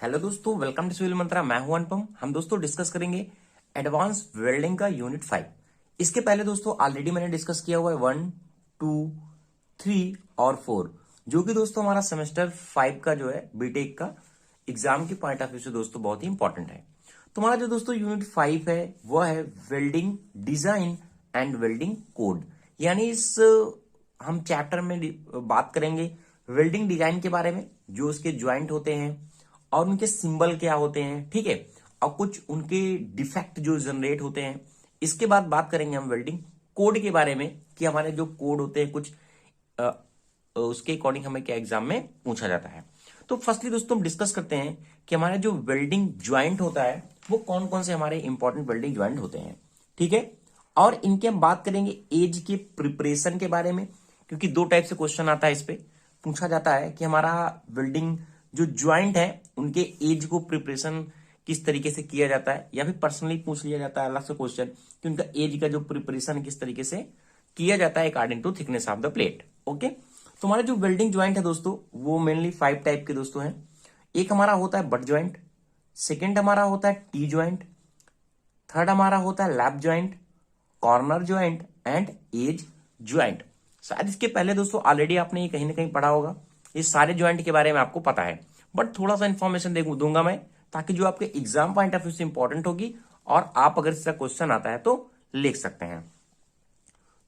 Hello दोस्तों, welcome to civil मंत्रा। मैं हूं अनुपम। हम दोस्तों डिस्कस करेंगे एडवांस वेल्डिंग का यूनिट 5। इसके पहले दोस्तों ऑलरेडी मैंने डिस्कस किया हुआ है 1, 2, 3 और 4, जो कि दोस्तों हमारा सेमेस्टर 5 का जो है बीटेक का एग्जाम के पॉइंट ऑफ व्यू से दोस्तों बहुत ही इंपॉर्टेंट है। तो हमारा जो दोस्तों यूनिट 5 है वह है welding design and welding code. यानी इस हम चैप्टर में बात करेंगे वेल्डिंग डिजाइन के बारे में, जो उसके ज्वाइंट होते हैं और उनके सिंबल क्या होते हैं, ठीक है, और कुछ उनके डिफेक्ट जो जनरेट होते हैं। इसके बाद बात करेंगे हम वेल्डिंग कोड के बारे में कि हमारे जो कोड होते हैं कुछ उसके अकॉर्डिंग हमें क्या एग्जाम में पूछा जाता है। तो फर्स्टली दोस्तों हम डिस्कस करते हैं कि हमारे जो वेल्डिंग ज्वाइंट होता है वो कौन कौन से हमारे इंपॉर्टेंट वेल्डिंग ज्वाइंट होते हैं, ठीक है। और इनके हम बात करेंगे एज के प्रिपरेशन के बारे में, क्योंकि दो टाइप से क्वेश्चन आता है, इस पे पूछा जाता है कि हमारा वेल्डिंग जो ज्वाइंट है उनके एज को प्रिपरेशन किस तरीके से किया जाता है, या फिर पर्सनली पूछ लिया जाता है अलग से क्वेश्चन कि उनका एज का जो प्रिपरेशन किस तरीके से किया जाता है according to thickness of the plate. Okay, तो हमारा जो वेल्डिंग ज्वाइंट है दोस्तों वो मेनली 5 टाइप के दोस्तों हैं। एक हमारा होता है बट ज्वाइंट, सेकेंड हमारा होता है टी ज्वाइंट, थर्ड हमारा होता है lap joint, corner joint and edge joint. शायद इसके पहले दोस्तों ऑलरेडी आपने ये कहीं ना कहीं पढ़ा होगा, ये सारे ज्वाइंट के बारे में आपको पता है, बट थोड़ा सा इंफॉर्मेशन दूंगा मैं, ताकि जो आपके एग्जाम पॉइंट ऑफ व्यू से इंपॉर्टेंट होगी और आप अगर इसका क्वेश्चन आता है तो लिख सकते हैं।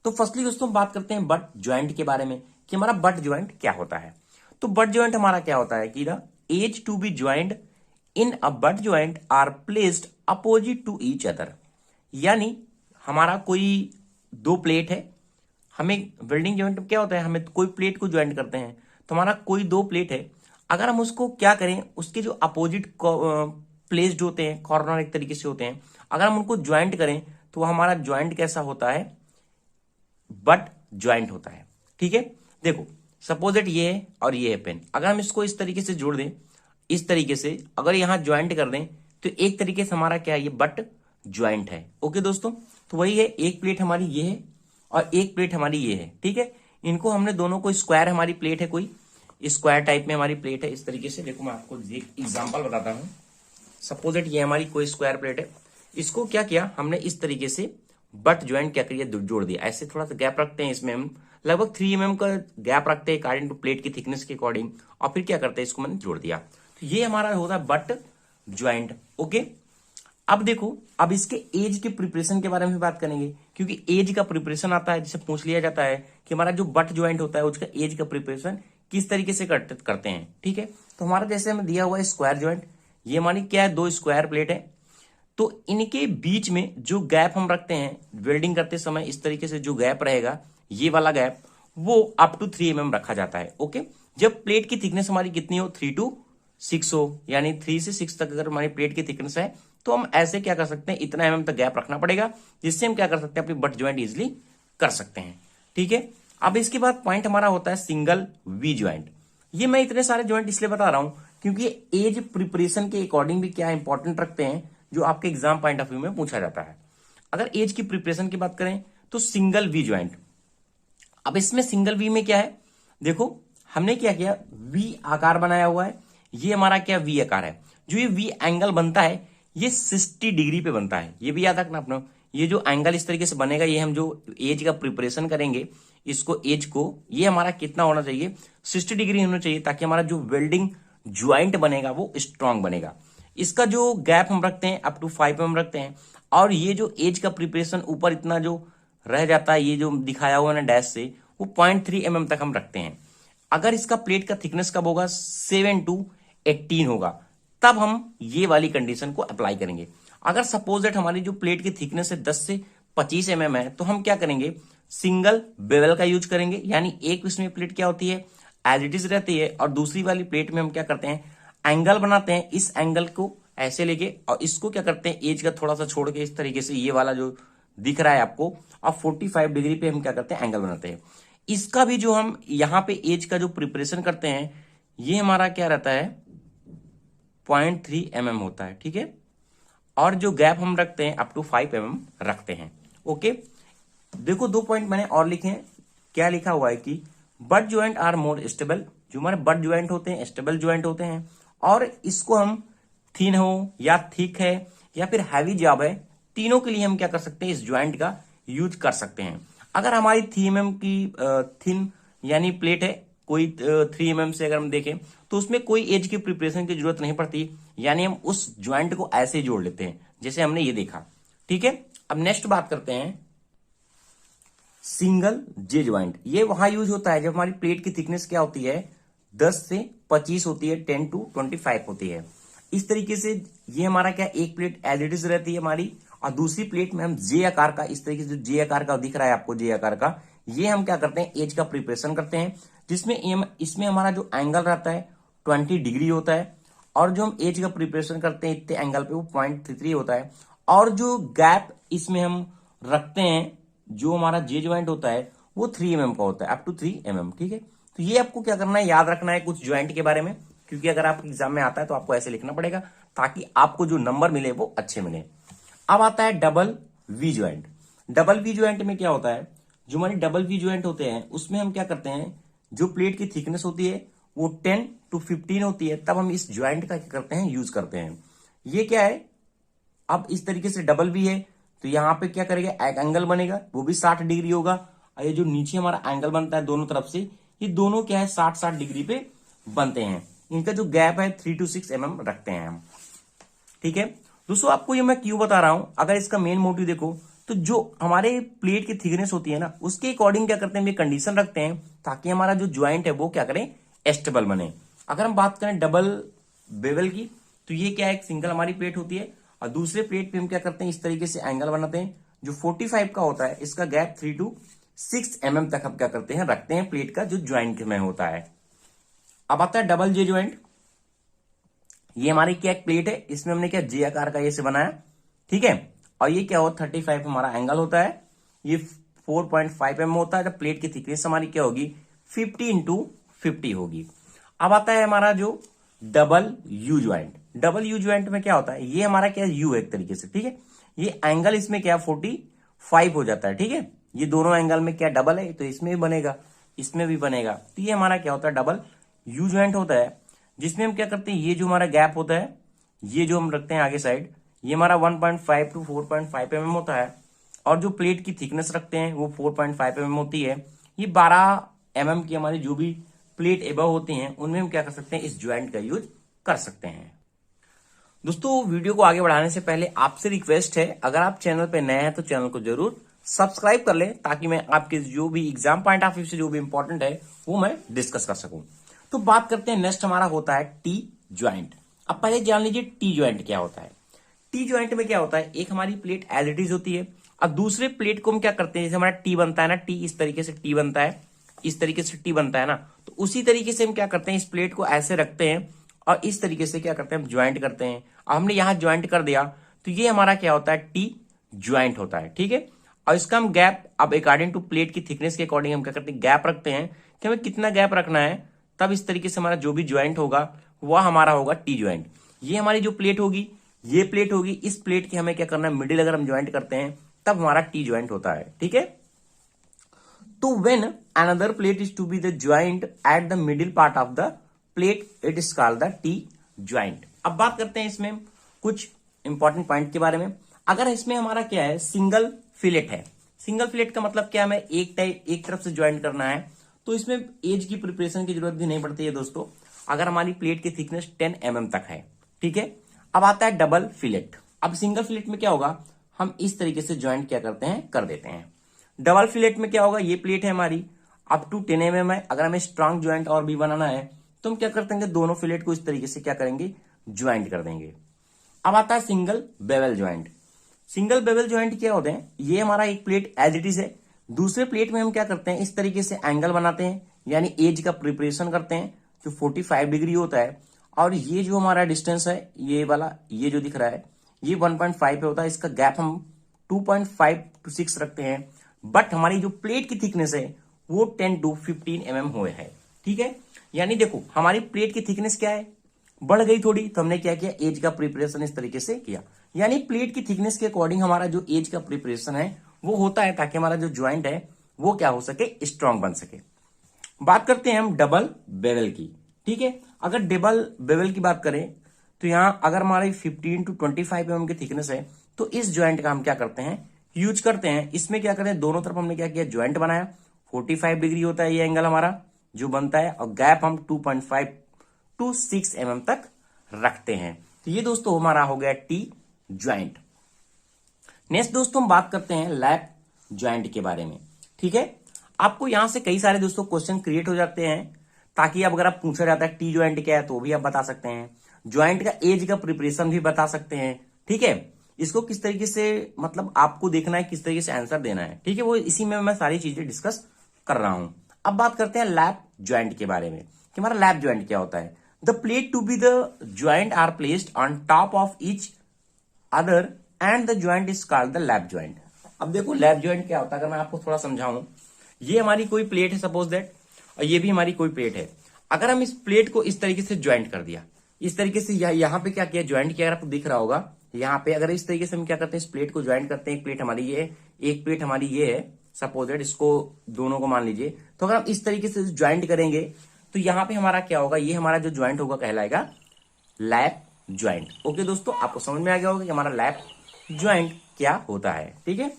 तो फर्स्टली दोस्तों बात करते हैं बट ज्वाइंट के बारे में कि हमारा बट ज्वाइंट क्या होता है। तो बट ज्वाइंट हमारा क्या होता है कि the edge to be joint in a butt joint are placed opposite to each other. यानी हमारा कोई दो प्लेट है, हमें वेल्डिंग ज्वाइंट क्या होता है, हमें कोई प्लेट को ज्वाइंट करते हैं, तो हमारा कोई दो प्लेट है, अगर हम उसको क्या करें, उसके जो अपोजिट प्लेस्ड होते हैं, कॉर्नर एक तरीके से होते हैं, अगर हम उनको ज्वाइंट करें तो हमारा ज्वाइंट कैसा होता है, बट ज्वाइंट होता है, ठीक है। देखो सपोज इट ये है और ये है पेन, अगर हम इसको इस तरीके से जोड़ दें, इस तरीके से अगर यहां ज्वाइंट कर दें तो एक तरीके से हमारा क्या है, ये बट ज्वाइंट है। ओके दोस्तों, तो वही है, एक प्लेट हमारी ये है और एक प्लेट हमारी ये है, ठीक है। इनको हमने दोनों को स्क्वायर, हमारी प्लेट है कोई स्क्वायर टाइप में हमारी प्लेट है इस तरीके से। देखो मैं आपको एग्जांपल बताता हूं। सपोज इट ये हमारी कोई स्क्वायर प्लेट है, इसको क्या किया हमने, इस तरीके से बट ज्वाइंट क्या करिए, जोड़ दिया। ऐसे थोड़ा सा गैप रखते हैं इसमें, हम लगभग 3 mm का गैप रखते हैं अकॉर्डिंग टू प्लेट की थिकनेस के अकॉर्डिंग, और फिर क्या करते हैं, इसको मैंने जोड़ दिया। तो ये हमारा होता है बट ज्वाइंट। ओके, अब देखो, अब इसके एज के प्रिपरेशन के बारे में बात करेंगे, क्योंकि एज का प्रिपरेशन आता है, जिसे पूछ लिया जाता है कि हमारा जो बट ज्वाइंट होता है उसका एज का प्रिपरेशन किस तरीके से करते हैं, ठीक है। तो हमारा जैसे हमें दिया हुआ है स्क्वायर ज्वाइंट, ये हमारी क्या है, दो स्क्वायर प्लेट है, तो इनके बीच में जो गैप हम रखते हैं वेल्डिंग करते समय, इस तरीके से जो गैप रहेगा, ये वाला गैप, वो अप टू 3 mm रखा जाता है। ओके, जब प्लेट की थिकनेस हमारी कितनी हो, 3 to 6 हो, यानी 3 से 6 तक अगर हमारी प्लेट की थिकनेस है, तो हम ऐसे क्या कर सकते हैं, इतना mm तक गैप रखना पड़ेगा, जिससे हम क्या कर सकते हैं, अपनी बट ज्वाइंट इजिली कर सकते हैं, ठीक है। अब इसके बाद पॉइंट हमारा होता है सिंगल वी ज्वाइंट। ये मैं इतने सारे ज्वाइंट इसलिए बता रहा हूं क्योंकि एज प्रिपरेशन के अकॉर्डिंग भी क्या इंपॉर्टेंट रखते हैं, जो आपके एग्जाम पॉइंट ऑफ व्यू में पूछा जाता है। अगर एज की प्रिपरेशन की बात करें तो सिंगल वी ज्वाइंट। अब इसमें सिंगल वी में क्या है, देखो हमने क्या किया, वी आकार बनाया हुआ है, ये हमारा क्या वी आकार है। जो ये वी एंगल बनता है ये 60 डिग्री पे बनता है, ये भी याद रखना अपना। ये जो एंगल इस तरीके से बनेगा, ये हम जो एज का प्रिपरेशन करेंगे, इसको एज को, ये हमारा कितना होना चाहिए, 60 डिग्री होना चाहिए, ताकि हमारा जो वेल्डिंग ज्वाइंट बनेगा वो स्ट्रांग बनेगा। इसका जो गैप हम रखते हैं अप टू 5 mm रखते हैं, और ये जो एज का प्रिपरेशन ऊपर इतना जो रह जाता है, ये जो दिखाया हुआ ना डैश से, वो 0.3 mm तक हम रखते हैं। अगर इसका प्लेट का थिकनेस कब होगा, 7 to 18 होगा, तब हम ये वाली कंडीशन को अप्लाई करेंगे। अगर सपोज दैट हमारी जो प्लेट की थिकनेस है 10 से 25 mm है, तो हम क्या करेंगे, सिंगल बेवल का यूज करेंगे। यानी एक इसमें प्लेट क्या होती है, एज इट इज रहती है, और दूसरी वाली प्लेट में हम क्या करते हैं, एंगल बनाते हैं, इस एंगल को ऐसे लेके, और इसको क्या करते हैं, एज का थोड़ा सा छोड़ के इस तरीके से, ये वाला जो दिख रहा है आपको, और 45 डिग्री पे हम क्या करते हैं, एंगल बनाते हैं। इसका भी जो हम यहां पे एज का जो प्रिपरेशन करते हैं, ये हमारा क्या रहता है, 0.3 mm होता है, ठीक है। और जो गैप हम रखते हैं अप टू 5 mm रखते हैं। ओके, देखो दो पॉइंट मैंने और लिखे हैं। क्या लिखा हुआ है कि butt joint are more stable, जो हमारे बट ज्वाइंट होते हैं स्टेबल ज्वाइंट होते हैं, और इसको हम थिन हो या थिक है या फिर हैवी जॉब है, तीनों के लिए हम क्या कर सकते हैं, इस ज्वाइंट का यूज कर सकते हैं। अगर हमारी 3 mm की थिन यानी प्लेट है, कोई 3 mm से अगर हम देखें तो उसमें कोई एज की प्रिपरेशन की जरूरत नहीं पड़ती, यानी हम उस ज्वाइंट को ऐसे ही जोड़ लेते हैं जैसे हमने ये देखा। ठीक है, अब नेक्स्ट बात करते हैं सिंगल जे ज्वाइंट। ये वहां यूज होता है जब हमारी प्लेट की थिकनेस क्या होती है, 10 से 25 होती है, 10 to 25 होती है। इस तरीके से ये हमारा क्या, एक प्लेट एज इट इज रहती है हमारी, और दूसरी प्लेट में हम जे आकार का, इस तरीके से जो जे आकार का दिख रहा है आपको, जे आकार का, ये हम क्या करते हैं, एज का प्रिपरेशन करते हैं, जिसमें इसमें हमारा जो एंगल रहता है 20 डिग्री होता है, और जो हम एज का प्रिपरेशन करते हैं इतने एंगल पे वो 0.33 होता है, और जो गैप इसमें हम रखते हैं, जो हमारा जे ज्वाइंट होता है वो 3 mm का होता है, अप टू 3 mm। ठीक है, तो ये आपको क्या करना है, याद रखना है कुछ ज्वाइंट के बारे में, क्योंकि अगर आपके एग्जाम में आता है तो आपको ऐसे लिखना पड़ेगा ताकि आपको जो नंबर मिले वो अच्छे मिले। अब आता है double V joint. Double V joint में क्या होता है, जो हमारे डबल वी ज्वाइंट होते हैं उसमें हम क्या करते हैं, जो प्लेट की थिकनेस होती है वो 10 to 15 होती है, तब हम इस ज्वाइंट का क्या करते हैं, यूज करते हैं। ये क्या है, अब इस तरीके से डबल वी है तो यहां पे क्या करेगा, एक एंगल बनेगा, वो भी 60 डिग्री होगा, और ये जो नीचे हमारा एंगल बनता है दोनों तरफ से, ये दोनों क्या है 60-60 डिग्री पे बनते हैं। इनका जो गैप है 3 to 6 mm रखते हैं हम। ठीक है दोस्तों, आपको ये मैं क्यों बता रहा हूं, अगर इसका मेन मोटिव देखो तो जो हमारे प्लेट की थिकनेस होती है ना, उसके अकॉर्डिंग क्या करते हैं, ये कंडीशन रखते हैं ताकि हमारा जो ज्वाइंट है वो क्या करें, स्टेबल बने। अगर हम बात करें डबल बेवल की, तो ये क्या है, एक सिंगल हमारी प्लेट होती है, और दूसरे प्लेट पे हम क्या करते हैं, इस तरीके से एंगल बनाते हैं, जो 45 का होता है, इसका गैप 3 to 6 mm तक हम क्या करते हैं, रखते हैं प्लेट का जो ज्वाइंट में होता है। अब आता है डबल जे ज्वाइंट। ये हमारी क्या एक प्लेट है, इसमें हमने क्या जे आकार का ये से बनाया। ठीक है, और ये क्या हो 35 हमारा एंगल होता है, ये 4.5 mm होता है, जब प्लेट की थिकनेस हमारी क्या होगी 50 into 50 होगी। अब आता है हमारा जो double you joined. Double you joined में क्या होता है, ये हमारा क्या यू है एक तरीके से। ठीक है, ये एंगल इसमें क्या 45 हो जाता है। ठीक है, ये दोनों एंगल में क्या डबल है, तो इसमें भी बनेगा, इसमें भी बनेगा, तो ये हमारा क्या होता है, डबल यू ज्वाइंट होता है, जिसमें हम क्या करते हैं, ये जो हमारा गैप होता है, ये जो हम रखते हैं आगे साइड, ये हमारा 1.5 to 4.5 mm होता है, और जो प्लेट की थिकनेस रखते हैं वो 4.5 mm होती है। ये 12 mm की हमारी जो भी प्लेट एबव होती हैं उनमें हम क्या कर सकते हैं, इस ज्वाइंट का यूज कर सकते हैं। दोस्तों, वीडियो को आगे बढ़ाने से पहले आपसे रिक्वेस्ट है, अगर आप चैनल पे नए हैं तो चैनल को जरूर सब्सक्राइब कर लें, ताकि मैं आपके जो भी एग्जाम पॉइंट ऑफ व्यू से जो भी इंपॉर्टेंट है वो मैं डिस्कस कर सकूं। तो बात करते हैं, नेक्स्ट हमारा होता है टी ज्वाइंट। अब पहले जान लीजिए टी ज्वाइंट क्या होता है। टी ज्वाइंट में क्या होता है, एक हमारी प्लेट एज इट इज होती है, अब दूसरे प्लेट को हम क्या करते हैं, जैसे हमारा टी बनता है ना, टी इस तरीके से टी बनता है, इस तरीके से टी बनता है ना, तो उसी तरीके से हम क्या करते हैं, इस प्लेट को ऐसे रखते हैं और इस तरीके से क्या करते हैं, हम ज्वाइंट करते हैं। अब हमने यहां ज्वाइंट कर दिया तो ये हमारा क्या होता है, टी ज्वाइंट होता है। ठीक है, और इसका हम गैप, अब अकॉर्डिंग टू प्लेट की थिकनेस के अकॉर्डिंग हम क्या करते हैं, गैप रखते हैं कि हमें कितना गैप रखना है, तब इस तरीके से हमारा जो भी ज्वाइंट होगा वह हमारा होगा टी ज्वाइंट। ये हमारी जो प्लेट होगी, ये प्लेट होगी, इस प्लेट की हमें क्या करना है, मिडिल अगर हम ज्वाइंट करते हैं तब हमारा टी ज्वाइंट होता है। ठीक है, तो when another plate is to be the joint at the middle part of the plate, it is called the T joint. अब बात करते हैं इसमें कुछ इंपॉर्टेंट पॉइंट के बारे में। अगर इसमें हमारा क्या है, सिंगल फिलेट है, सिंगल फिलेट का मतलब क्या, हमें एक तरफ से ज्वाइंट करना है, तो इसमें एज की प्रिपरेशन की जरूरत भी नहीं पड़ती है दोस्तों, अगर हमारी प्लेट की थिकनेस 10 mm तक है। ठीक है, अब आता है डबल फिलेट। अब सिंगल फिलेट में क्या होगा, हम इस तरीके से ज्वाइंट क्या करते हैं, कर देते हैं। डबल फिलेट में क्या होगा, ये प्लेट है हमारी अप टू 10 mm है, अगर हमें स्ट्रांग ज्वाइंट और भी बनाना है तो हम क्या करते हैं, दोनों फिलेट को इस तरीके से क्या करेंगे, ज्वाइंट कर देंगे। अब आता है single bevel joint. Single bevel joint क्या होते हैं, ये हमारा एक प्लेट एज इट इज है, दूसरे प्लेट में हम क्या करते हैं, इस तरीके से एंगल बनाते हैं, यानी एज का प्रिपरेशन करते हैं, जो 45 डिग्री होता है, और ये जो हमारा डिस्टेंस है, ये वाला ये जो दिख रहा है ये 1.5 पे होता है, इसका गैप हम 2.5 to 6 रखते हैं, बट हमारी जो प्लेट की थिकनेस है वो 10 to 15 mm हुए है। ठीक है, यानी देखो हमारी प्लेट की थिकनेस क्या है, बढ़ गई थोड़ी, तो हमने क्या किया, एज का प्रिपरेशन इस तरीके से किया, यानी प्लेट की थिकनेस के अकॉर्डिंग हमारा जो एज का प्रिपरेशन है वो होता है, ताकि हमारा जो ज्वाइंट है वो क्या हो सके, स्ट्रांग बन सके। बात करते हैं हम डबल बेवल की। ठीक है। अगर डबल बेवल की बात करें तो यहां अगर हमारी 15 to 25 mm की थिकनेस है तो इस ज्वाइंट का हम क्या करते हैं, यूज करते हैं। इसमें क्या करते हैं, दोनों तरफ हमने क्या किया, ज्वाइंट बनाया। 45 डिग्री होता है ये एंगल हमारा जो बनता है, और गैप हम 2.5 to 6 mm तक रखते हैं। तो ये दोस्तों हमारा हो गया टी ज्वाइंट। नेक्स्ट दोस्तों हम बात करते हैं लैप ज्वाइंट के बारे में। ठीक है, आपको यहां से कई सारे दोस्तों क्वेश्चन क्रिएट हो जाते हैं, ताकि अब अगर आप पूछा जाता है टी ज्वाइंट क्या है तो भी आप बता सकते हैं, ज्वाइंट का एज का प्रिपरेशन भी बता सकते हैं। ठीक है, इसको किस तरीके से मतलब आपको देखना है, किस तरीके से आंसर देना है। ठीक है, वो इसी में मैं सारी चीजें डिस्कस कर रहा हूं। अब बात करते हैं लैप ज्वाइंट के बारे में कि हमारा लैप ज्वाइंट क्या होता है। The plate to be the joint are placed on top of each other and the joint is called the lap joint. अब देखो लैप ज्वाइंट क्या होता है, अगर मैं आपको थोड़ा समझाऊं, ये हमारी कोई प्लेट है सपोज दैट, और ये भी हमारी कोई प्लेट है। अगर हम इस प्लेट को इस तरीके से ज्वाइंट कर दिया, इस तरीके से यहां पे क्या किया, ज्वाइंट किया, अगर आपको दिख रहा होगा यहाँ पे, अगर इस तरीके से हम क्या करते हैं, इस प्लेट को ज्वाइंट करते हैं। एक प्लेट हमारी ये है, एक प्लेट हमारी ये है सपोज दैट, इसको दोनों को मान लीजिए। तो अगर हम इस तरीके से ज्वाइंट करेंगे तो यहाँ पे हमारा क्या होगा, ये हमारा जो ज्वाइंट होगा कहलाएगा लैप ज्वाइंट। ओके दोस्तों, आपको समझ में आ गया होगा कि हमारा लैप ज्वाइंट क्या होता है। ठीक है,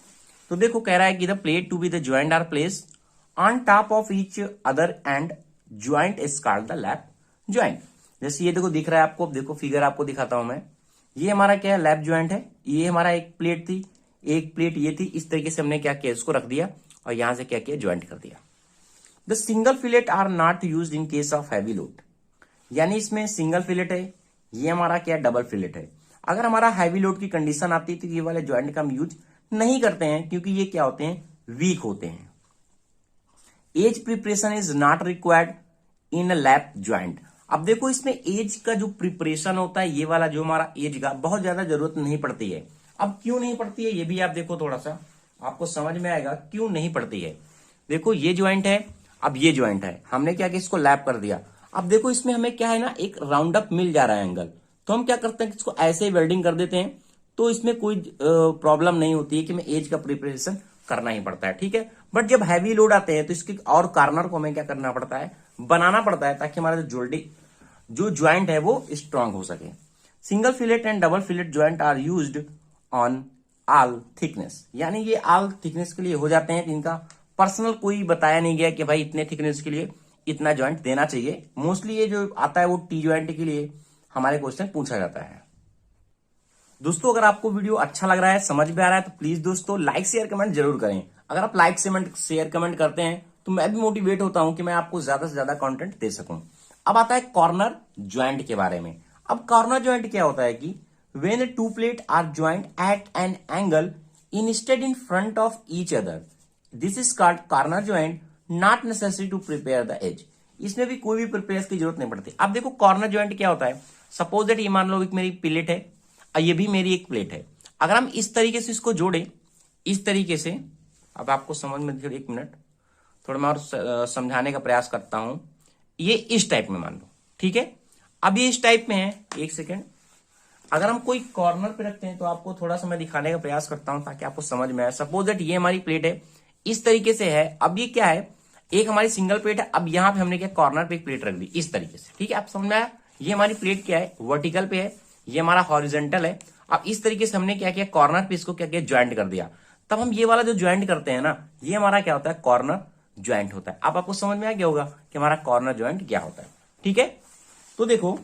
तो देखो कह रहा है कि the plate to be the joint are placed on top of each other and joint is called the lap joint. जैसे ये देखो दिख रहा है आपको, देखो फिगर आपको दिखाता हूं मैं, ये हमारा क्या है, लैप ज्वाइंट है। ये हमारा एक प्लेट थी, एक प्लेट ये थी, इस तरीके से हमने क्या किया, इसको रख दिया और यहां से क्या किया, ज्वाइंट कर दिया। The single fillet are not used in case of heavy load, यानी इसमें सिंगल फिलेट है, ये हमारा क्या डबल फिलेट है। अगर हमारा हैवी लोड की कंडीशन आती है तो ये वाले ज्वाइंट का हम यूज नहीं करते हैं, क्योंकि ये क्या होते हैं, वीक होते हैं। Edge preparation is not required in lap joint. अब देखो इसमें एज का जो प्रिपरेशन होता है, ये वाला जो हमारा एज का बहुत ज्यादा जरूरत नहीं पड़ती है। अब क्यों नहीं पड़ती है, ये भी आप देखो, थोड़ा सा आपको समझ में आएगा क्यों नहीं पड़ती है। देखो ये ज्वाइंट है, अब ये ज्वाइंट है, हमने क्या किया, इसको लैप कर दिया। अब देखो इसमें हमें क्या है ना, एक राउंड अप मिल जा रहा है एंगल, तो हम क्या करते हैं, इसको ऐसे ही वेल्डिंग कर देते हैं, तो इसमें कोई प्रॉब्लम नहीं होती है कि हमें एज का प्रिपरेशन करना ही पड़ता है। ठीक है, बट जब हैवी लोड आते हैं तो इसके और कॉर्नर को हमें क्या करना पड़ता है, बनाना पड़ता है, ताकि हमारा जो ज्वाइंट है वो स्ट्रांग हो सके। Single fillet and double fillet joint are used on all thickness, यानी ये ऑल थिकनेस के लिए हो जाते हैं, इनका पर्सनल कोई बताया नहीं गया कि भाई इतने थिकनेस के लिए इतना ज्वाइंट देना चाहिए। मोस्टली ये जो आता है वो टी ज्वाइंट के लिए हमारे क्वेश्चन पूछा जाता है। दोस्तों अगर आपको वीडियो अच्छा लग रहा है, समझ में आ रहा है, तो प्लीज दोस्तों लाइक शेयर कमेंट जरूर करें। अगर आप लाइक शेयर कमेंट करते हैं तो मैं भी मोटिवेट होता हूं कि मैं आपको ज्यादा से ज्यादा कंटेंट दे सकूं। अब आता है कॉर्नर ज्वाइंट के बारे में। अब कॉर्नर ज्वाइंट क्या होता है कि when two plate are joint at an angle instead in front of each other, this is called corner joint, not necessary to prepare the edge. इसमें भी कोई भी प्रिपेयर की जरूरत नहीं पड़ती। अब देखो कॉर्नर ज्वाइंट क्या होता है, सपोज दैट ये मान लो एक मेरी प्लेट है और ये भी मेरी एक प्लेट है। अगर हम इस तरीके से इसको जोड़े, इस तरीके से, अब आपको समझ में, एक मिनट थोड़ा मैं और समझाने का प्रयास करता हूं। ये इस टाइप में मान लो, ठीक है, अब ये इस टाइप में है, एक सेकेंड। अगर हम कोई कॉर्नर पे रखते हैं तो आपको थोड़ा सा मैं दिखाने का प्रयास करता हूं ताकि आपको समझ में आए। सपोज दैट ये हमारी प्लेट है, इस तरीके से है। अब ये क्या है, एक हमारी सिंगल प्लेट है। अब यहां पे हमने क्या, कॉर्नर पे एक प्लेट रख दी इस तरीके से। ठीक है, आप समझ में आया। ये हमारी प्लेट क्या है, वर्टिकल पे है, ये हमारा हॉरिजॉन्टल है। अब इस तरीके से हमने क्या किया, कॉर्नर पे इसको क्या किया, ज्वाइंट कर दिया। तब हम ये वाला जो ज्वाइंट करते हैं ना, ये हमारा क्या होता है, कॉर्नर ज्वाइंट होता है। अब आपको समझ में आ गया होगा कि हमारा कॉर्नर ज्वाइंट क्या होता है। ठीक है, तो देखो,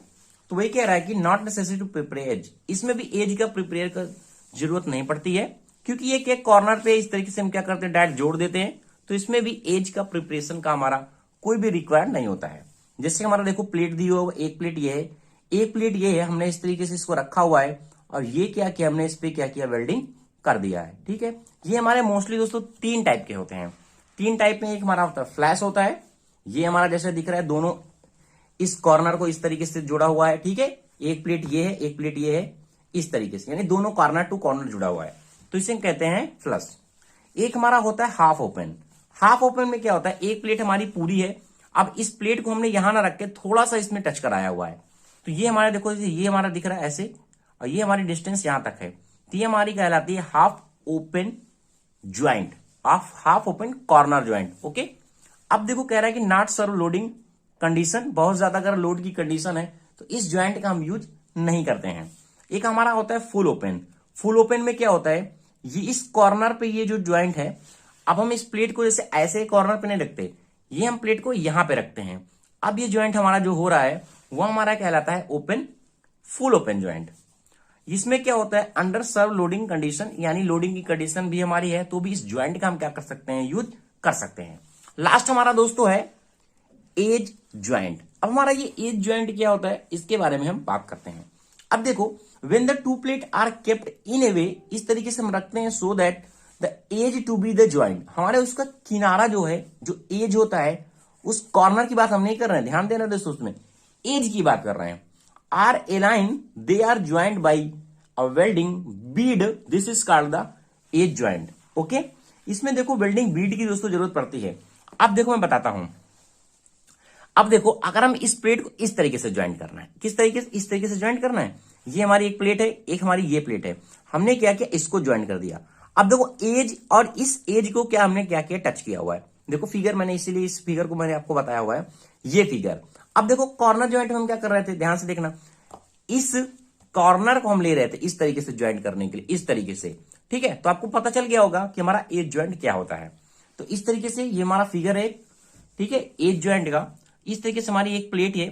तो वही कह रहा है कि not necessary to prepare edge, इसमें भी एज का प्रिपेयर का जरूरत नहीं पड़ती है, क्योंकि ये क्या, कॉर्नर पे इस तरीके से हम क्या करते हैं, डायरेक्ट जोड़ देते हैं। तो इसमें भी एज का प्रिपरेशन का हमारा कोई भी रिक्वायर्ड नहीं होता है। जैसे हमारा देखो प्लेट दी हो, एक प्लेट ये है, एक प्लेट ये है, हमने इस तरीके से इसको रखा हुआ है, और ये क्या किया हमने, इस पे क्या किया, वेल्डिंग कर दिया है। ठीक है, ये हमारे मोस्टली दोस्तों तीन टाइप के होते हैं। तीन टाइप में एक हमारा होता है फ्लैश होता है, ये हमारा जैसे दिख रहा है, दोनों इस कॉर्नर को इस तरीके से जोड़ा हुआ है। ठीक है, एक प्लेट ये है, एक प्लेट ये है, इस तरीके से, यानी दोनों कॉर्नर टू कॉर्नर जुड़ा हुआ है, तो इसे कहते हैं फ्लश। एक हमारा होता है हाफ ओपन। हाफ ओपन में क्या होता है, एक प्लेट हमारी पूरी है, अब इस प्लेट को हमने यहां ना रख के थोड़ा सा इसमें टच कराया हुआ है, तो ये हमारा देखो, ये हमारा दिख रहा है ऐसे, और ये हमारी डिस्टेंस यहां तक है, तो ये हमारी कहलाती है half open joint, half open corner joint. Okay, अब देखो कह रहा है कि नॉट सर्व लोडिंग कंडीशन, बहुत ज्यादा अगर लोड की कंडीशन है तो इस ज्वाइंट का हम यूज नहीं करते हैं। एक हमारा होता है फुल ओपन। फुल ओपन में क्या होता है, ये इस कॉर्नर पे ये जो ज्वाइंट है, अब हम इस प्लेट को जैसे ऐसे कॉर्नर पे नहीं रखते, ये हम प्लेट को यहां पे रखते हैं। अब ये ज्वाइंट हमारा जो हो रहा है वो हमारा कहलाता है ओपन, फुल ओपन ज्वाइंट। इसमें क्या होता है, अंडर सर्व लोडिंग कंडीशन, यानी लोडिंग की कंडीशन भी हमारी है तो भी इस ज्वाइंट का हम क्या कर सकते हैं, यूज कर सकते हैं। लास्ट हमारा दोस्तों है एज ज्वाइंट। अब हमारा ये एज ज्वाइंट क्या होता है, इसके बारे में हम बात करते हैं। अब देखो, when the two plate are kept in a way, इस तरीके से हम रखते हैं so that the edge to be the joint, हमारे उसका किनारा जो है, जो एज होता है, उस कॉर्नर की बात हम नहीं कर रहे हैं, ध्यान देना दोस्तों, उसमें एज की बात कर रहे हैं। Are align, they are joint by a welding bead, this is called the edge joint. Okay, इसमें देखो वेल्डिंग बीड की दोस्तों जरूरत पड़ती है। अब देखो मैं बताता हूं। अब देखो, अगर हम इस प्लेट को इस तरीके से ज्वाइंट करना है, किस तरीके से, इस तरीके से ज्वाइंट करना है, ये हमारी एक प्लेट है, एक हमारी ये प्लेट है, हमने क्या किया, इसको ज्वाइंट कर दिया। अब देखो एज और इस एज को क्या हमने क्या किया, टच किया हुआ है। देखो फिगर मैंने, इसीलिए इस फिगर को मैंने आपको बताया हुआ है, ये फिगर। अब देखो कॉर्नर ज्वाइंट में हम क्या कर रहे थे, ध्यान से देखना, इस कॉर्नर को हम ले रहे थे इस तरीके से ज्वाइंट करने के लिए, इस तरीके से, ठीक है। तो आपको पता चल गया होगा कि हमारा एज ज्वाइंट क्या होता है। तो इस तरीके से ये हमारा फिगर है, ठीक है, एज ज्वाइंट का। इस तरीके से हमारी एक प्लेट है,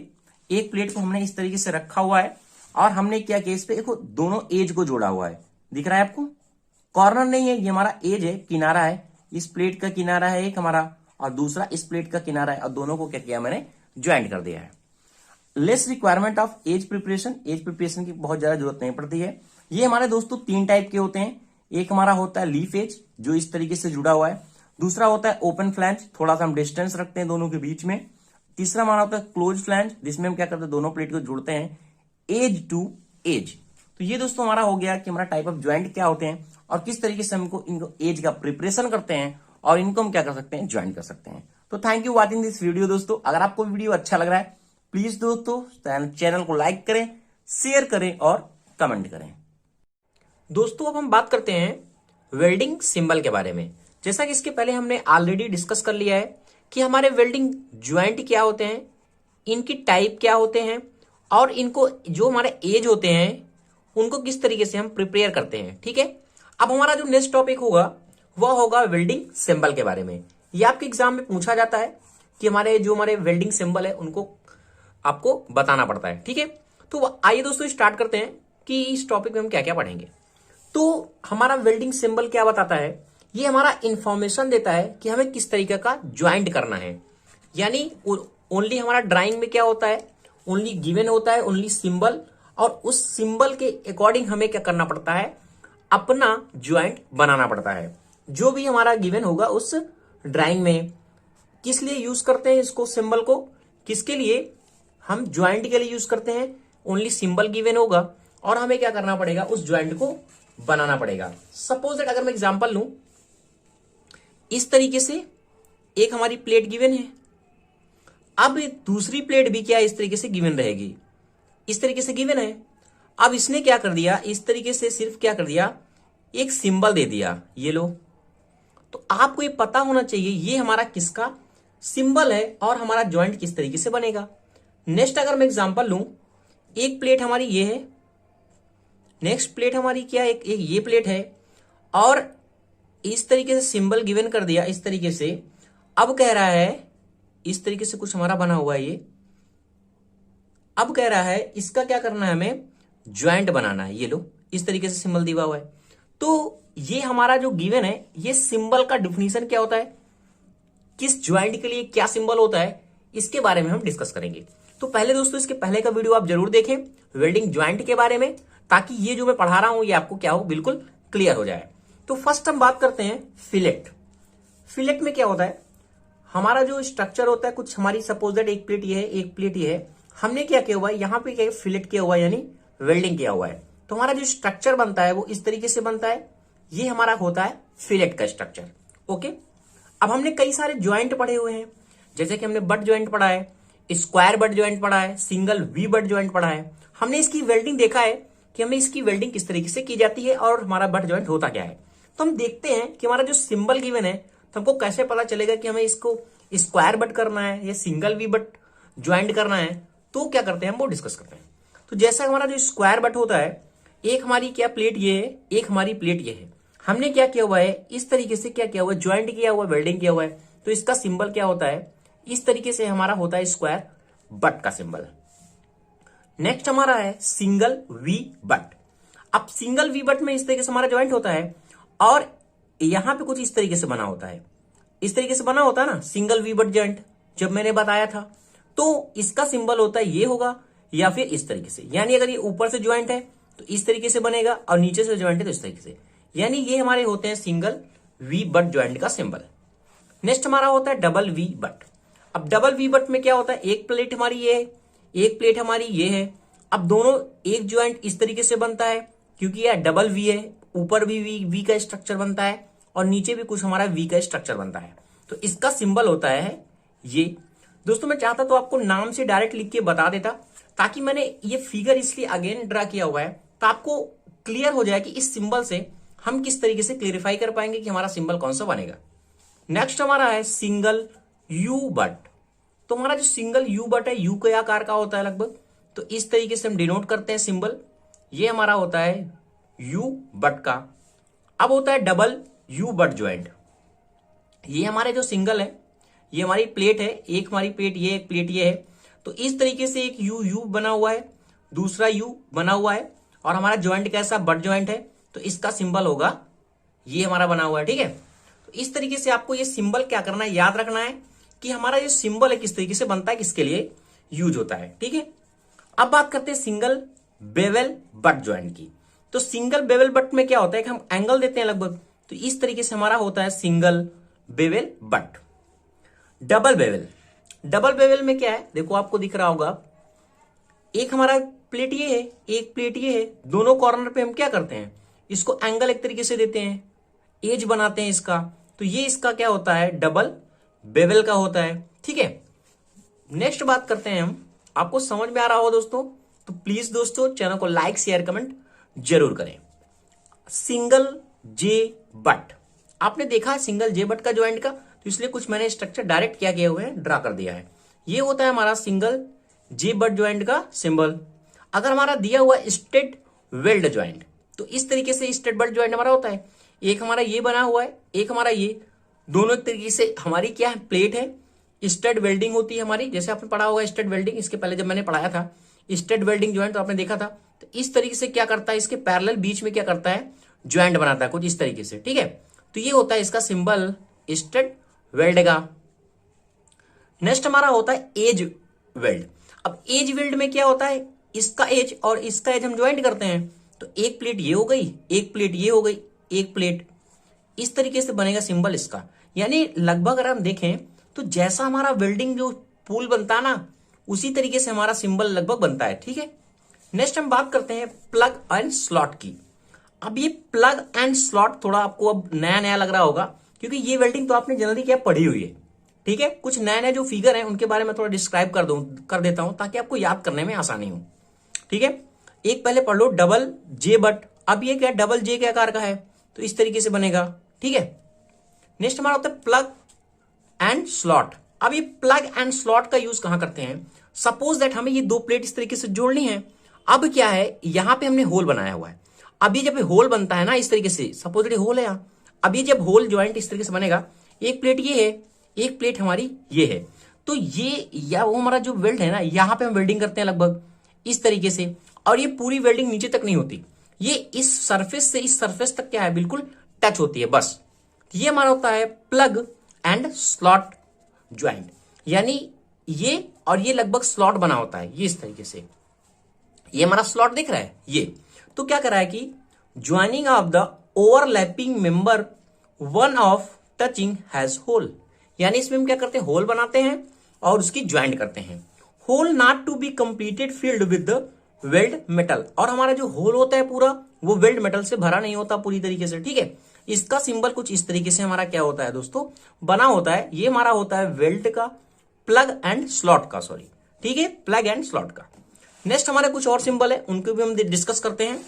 एक प्लेट को हमने इस तरीके से रखा हुआ है और हमने क्या किया, इस पे देखो दोनों एज को जोड़ा हुआ है, दिख रहा है आपको, कॉर्नर नहीं है, ये हमारा एज है, किनारा है, इस प्लेट का किनारा है एक हमारा और दूसरा इस प्लेट का किनारा है, और दोनों को क्या किया मैंने, ज्वाइंट कर दिया है। Less requirement of edge preparation, edge preparation की बहुत ज्यादा जरूरत नहीं पड़ती है। ये हमारे दोस्तों तीन टाइप के होते हैं। एक हमारा होता है लीफ एज, जो इस तरीके से जुड़ा हुआ है। दूसरा होता है ओपन फ्लैंज, थोड़ा सा हम डिस्टेंस रखते हैं दोनों के बीच में। तीसरा हमारा होता है क्लोज फ्लैंज, जिसमें हम क्या करते हैं, दोनों प्लेट को जोड़ते हैं एज टू एज। तो ये दोस्तों हमारा हो गया कि हमारा टाइप ऑफ ज्वाइंट क्या होते हैं और किस तरीके से हमको इनको एज का प्रिपरेशन करते हैं और इनको हम क्या कर सकते हैं, ज्वाइन कर सकते हैं। तो thank you watching this video दोस्तों। अगर आपको वीडियो अच्छा लग रहा है प्लीज दोस्तों चैनल को लाइक करें, शेयर करें और कमेंट करें। दोस्तों अब हम बात करते हैं वेल्डिंग सिंबल के बारे में। जैसा कि इसके पहले हमने ऑलरेडी डिस्कस कर लिया है कि हमारे वेल्डिंग ज्वाइंट क्या होते हैं, इनकी टाइप क्या होते हैं और इनको जो हमारे एज होते हैं उनको किस तरीके से हम प्रिपेयर करते हैं, ठीक है। अब हमारा जो नेक्स्ट टॉपिक होगा वह होगा वेल्डिंग सिंबल के बारे में। यह आपके एग्जाम में पूछा जाता है कि हमारे वेल्डिंग सिंबल है उनको आपको बताना पड़ता है, ठीक है। तो आइए दोस्तों स्टार्ट करते हैं कि इस टॉपिक में हम क्या क्या पढ़ेंगे। तो हमारा वेल्डिंग सिंबल क्या बताता है, ये हमारा इंफॉर्मेशन देता है कि हमें किस तरीके का ज्वाइंट करना है। यानी ओनली हमारा ड्राइंग में क्या होता है, ओनली गिवन होता है ओनली सिंबल, और उस सिंबल के अकॉर्डिंग हमें क्या करना पड़ता है, अपना ज्वाइंट बनाना पड़ता है। जो भी हमारा गिवन होगा उस ड्राइंग में, किस लिए यूज करते हैं इसको, सिंबल को किसके लिए, हम ज्वाइंट के लिए यूज करते हैं। ओनली सिंबल गिवन होगा और हमें क्या करना पड़ेगा, उस ज्वाइंट को बनाना पड़ेगा। सपोज दैट अगर मैं एग्जांपल लूं, इस तरीके से एक हमारी प्लेट गिवन है, अब दूसरी प्लेट भी क्या इस तरीके से गिवन रहेगी, इस तरीके से गिवन है। अब इसने क्या कर दिया, इस तरीके से सिर्फ क्या कर दिया, एक सिंबल दे दिया, ये लो। तो आपको ये पता होना चाहिए ये हमारा किसका सिंबल है और हमारा ज्वाइंट किस तरीके से बनेगा। नेक्स्ट अगर मैं एग्जांपल लूं, एक प्लेट हमारी ये है, नेक्स्ट प्लेट हमारी क्या है, एक ये प्लेट है, और इस तरीके से सिंबल गिवन कर दिया इस तरीके से। अब कह रहा है इस तरीके से कुछ हमारा बना हुआ है ये, अब कह रहा है इसका क्या करना है, हमें ज्वाइंट बनाना है, ये लो इस तरीके से सिंबल दिया हुआ है। तो ये हमारा जो गिवन है, ये सिंबल का डिफिनीशन क्या होता है, किस ज्वाइंट के लिए क्या सिंबल होता है, इसके बारे में हम डिस्कस करेंगे। तो पहले दोस्तों इसके पहले का वीडियो आप जरूर देखें वेल्डिंग ज्वाइंट के बारे में, ताकि ये जो मैं पढ़ा रहा हूं ये आपको क्या हो, बिल्कुल क्लियर हो जाए। तो फर्स्ट हम बात करते हैं फिलेट। फिलेट में क्या होता है, हमारा जो स्ट्रक्चर होता है, कुछ हमारी सपोज दैट एक प्लेट ये है, एक प्लेट ये है, हमने क्या किया हुआ है, यहां पे क्या फिलेट किया हुआ है, यानी वेल्डिंग किया हुआ है। तो हमारा जो स्ट्रक्चर बनता है वो इस तरीके से बनता है, ये हमारा होता है फिलेट का स्ट्रक्चर। ओके, अब हमने कई सारे ज्वाइंट पढ़े हुए हैं, जैसे कि हमने बट ज्वाइंट पढ़ा है, स्क्वायर बट ज्वाइंट पढ़ा है, सिंगल वी बट ज्वाइंट पढ़ा है। हमने इसकी वेल्डिंग देखा है कि हमें इसकी वेल्डिंग किस तरीके से की जाती है और हमारा बट ज्वाइंट होता क्या है। तो हम देखते हैं कि हमारा जो सिंबल गिवन है, तो हमको कैसे पता चलेगा कि हमें इसको स्क्वायर बट करना है या सिंगल वी बट ज्वाइंट करना है तो क्या करते हैं हम वो डिस्कस करते हैं। तो जैसा हमारा जो स्क्वायर बट होता है, एक हमारी क्या प्लेट ये है, एक हमारी प्लेट ये है, हमने क्या किया हुआ है इस तरीके से क्या किया हुआ है, ज्वाइंट किया हुआ है, वेल्डिंग किया हुआ है, तो इसका सिंबल क्या होता है, इस तरीके से हमारा होता है स्क्वायर बट का सिंबल। नेक्स्ट हमारा है सिंगल वी बट। अब सिंगल वी बट में इस तरीके से हमारा ज्वाइंट होता है और यहां पे कुछ इस तरीके से बना होता है, इस तरीके से बना होता है ना सिंगल वी बट ज्वाइंट, जब मैंने बताया था। तो इसका सिंबल होता है ये होगा या फिर इस तरीके से, यानी अगर ये ऊपर से ज्वाइंट है तो इस तरीके से बनेगा और नीचे से ज्वाइंट है तो इस तरीके से, यानी ये हमारे होते हैं सिंगल वी बट ज्वाइंट का सिंबल। नेक्स्ट हमारा होता है डबल वी बट। अब डबल वी बट में क्या होता है, एक प्लेट हमारी ये है, एक प्लेट हमारी ये है। अब दोनों एक ज्वाइंट इस तरीके से बनता है क्योंकि यह डबल वी है, ऊपर भी वी का स्ट्रक्चर बनता है और नीचे भी कुछ हमारा वी का स्ट्रक्चर बनता है, तो इसका सिंबल होता है ये। दोस्तों मैं चाहता तो आपको नाम से डायरेक्ट लिख के बता देता, ताकि मैंने ये फिगर इसलिए अगेन ड्रा किया हुआ है तो आपको क्लियर हो जाए कि इस सिंबल से हम किस तरीके से क्लियरिफाई कर पाएंगे कि हमारा सिंबल कौन सा बनेगा। नेक्स्ट हमारा है सिंगल यू बट। तो हमारा जो सिंगल यू बट है, यू के आकार का होता है लगभग, तो इस तरीके से हम डिनोट करते हैं सिंबल, ये हमारा होता है यू बट का। अब होता है डबल यू बट ज्वाइंट। ये हमारे जो सिंगल है, ये हमारी प्लेट है, एक हमारी प्लेट ये, एक प्लेट ये है, तो इस तरीके से एक यू यू बना हुआ है, दूसरा यू बना हुआ है और हमारा ज्वाइंट कैसा बट ज्वाइंट है, तो इसका सिंबल होगा ये हमारा बना हुआ है। ठीक है, तो इस तरीके से आपको ये सिंबल क्या करना है, याद रखना है कि हमारा ये सिंबल है किस तरीके से बनता है, किसके लिए यूज होता है। ठीक है, अब बात करते हैं सिंगल बेवल बट ज्वाइंट की। तो सिंगल बेवल बट में क्या होता है कि हम एंगल देते हैं लगभग, तो इस तरीके से हमारा होता है single bevel but. Double bevel, double bevel में क्या है, देखो आपको दिख रहा होगा, एक हमारा प्लेट ये है, एक प्लेट ये है, दोनों कॉर्नर पे हम क्या करते हैं, इसको एंगल एक तरीके से देते हैं, एज बनाते हैं इसका, तो ये इसका क्या होता है, डबल बेवल का होता है। ठीक है, नेक्स्ट बात करते हैं हम, आपको समझ में आ रहा हो दोस्तों, तो प्लीज दोस्तों चैनल को लाइक शेयर कमेंट जरूर करें। सिंगल जे बट, आपने देखा है सिंगल जे बट का ज्वाइंट का, तो इसलिए कुछ मैंने स्ट्रक्चर डायरेक्ट क्या किया हुआ है, ड्रा कर दिया है। ये होता है हमारा सिंगल जे बट ज्वाइंट का सिंबल। अगर हमारा दिया हुआ स्ट्रेट वेल्ड ज्वाइंट, तो इस तरीके से स्ट्रेट वेल्ड ज्वाइंट हमारा होता है, एक हमारा ये बना हुआ है, एक हमारा ये, दोनों एक तरीके से हमारी क्या है, प्लेट है, स्टड वेल्डिंग होती है हमारी, जैसे आपने पढ़ा होगा स्टड वेल्डिंग, इसके पहले जब मैंने पढ़ाया था स्टड वेल्डिंग ज्वाइंट तो आपने देखा था। तो इस तरीके से क्या करता है, इसके पैरेलल बीच में क्या करता है, ज्वाइंट बनाता है कुछ इस तरीके से। ठीक है, तो ये होता है इसका सिंबल स्टड वेल्ड का। नेक्स्ट हमारा होता है एज वेल्ड। अब एज वेल्ड में क्या होता है, इसका एज और इसका एज हम ज्वाइंट करते हैं, तो एक प्लेट ये हो गई, एक प्लेट ये हो गई, एक प्लेट, इस तरीके से बनेगा सिंबल इसका। यानी लगभग अगर हम देखें तो जैसा हमारा वेल्डिंग जो पुल बनता है ना, उसी तरीके से हमारा सिंबल लगभग बनता है। ठीक है, नेक्स्ट हम बात करते हैं प्लग एंड स्लॉट की। अब ये प्लग एंड स्लॉट थोड़ा आपको अब नया नया लग रहा होगा, क्योंकि ये वेल्डिंग तो आपने जनरली क्या पढ़ी हुई है। ठीक है, कुछ नए नए जो फिगर है उनके बारे में थोड़ा डिस्क्राइब कर देता हूं ताकि आपको याद करने में आसानी हो। ठीक है, एक पहले पढ़ लो डबल जे बट। अब ये क्या डबल जे के आकार का है, तो इस तरीके से बनेगा। ठीक है, नेक्स्ट हमारा होता है प्लग एंड स्लॉट। अब ये प्लग एंड स्लॉट का यूज कहां करते हैं, सपोज दैट हमें ये दो प्लेट इस तरीके से जोड़नी है। अब क्या है, यहां पे हमने होल बनाया हुआ है, अब ये जब होल बनता है ना इस तरीके से, सपोज दैट होल है यहां, अब ये जब होल ज्वाइंट इस तरीके से बनेगा, एक प्लेट ये है, एक प्लेट हमारी ये है, तो ये या वो हमारा जो वेल्ड है ना, यहां पे हम वेल्डिंग करते हैं लगभग इस तरीके से, और ये पूरी वेल्डिंग नीचे तक नहीं होती, ये इस सरफेस से इस सरफेस तक क्या है, बिल्कुल टच होती है बस। ये हमारा होता है प्लग एंड स्लॉट ज्वाइंट, यानी ये और ये लगभग स्लॉट बना होता है, ये इस तरीके से, ये हमारा स्लॉट दिख रहा है ये। तो क्या करा है कि joining of the overlapping member one of touching has hole, यानी इसमें हम क्या करते हैं, होल बनाते हैं और उसकी ज्वाइंट करते हैं। Hole not to be completed filled with the weld metal, और हमारा जो होल होता है पूरा वो वेल्ड मेटल से भरा नहीं होता पूरी तरीके से। ठीक है, इसका सिंबल कुछ इस तरीके से हमारा क्या होता है दोस्तों, बना होता है। ये हमारा होता है वेल्ड का, प्लग एंड स्लॉट का, सॉरी। ठीक है, प्लग एंड स्लॉट का। नेक्स्ट हमारे कुछ और सिंबल है, उनको भी हम डिस्कस करते हैं।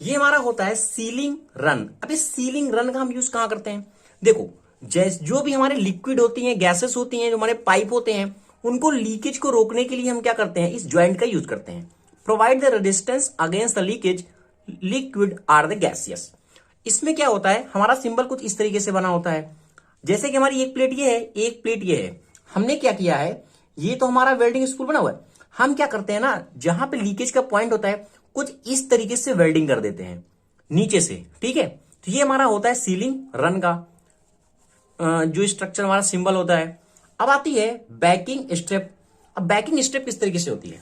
ये हमारा होता है सीलिंग रन। अब इस सीलिंग रन का हम यूज कहां करते हैं, देखो जो भी हमारे लिक्विड होती हैं, गैसेस होती हैं, जो हमारे पाइप होते हैं, उनको लीकेज को रोकने के लिए हम क्या करते हैं, इस ज्वाइंट का यूज करते हैं। Provide the resistance against the leakage, liquid or the gaseous. इसमें क्या होता है, हमारा सिंबल कुछ इस तरीके से बना होता है। जैसे कि हमारी एक प्लेट ये है, एक प्लेट ये है। हमने क्या किया है, ये तो हमारा वेल्डिंग स्पूल बना हुआ है। हम क्या करते हैं ना, जहां पे लीकेज का पॉइंट होता है, कुछ इस तरीके से वेल्डिंग कर देते हैं नीचे से, ठीक है। तो ये हमारा होता है सीलिंग रन का जो स्ट्रक्चर हमारा सिंबल होता है। अब आती है बैकिंग स्ट्रिप। अब बैकिंग स्ट्रिप किस तरीके से होती है,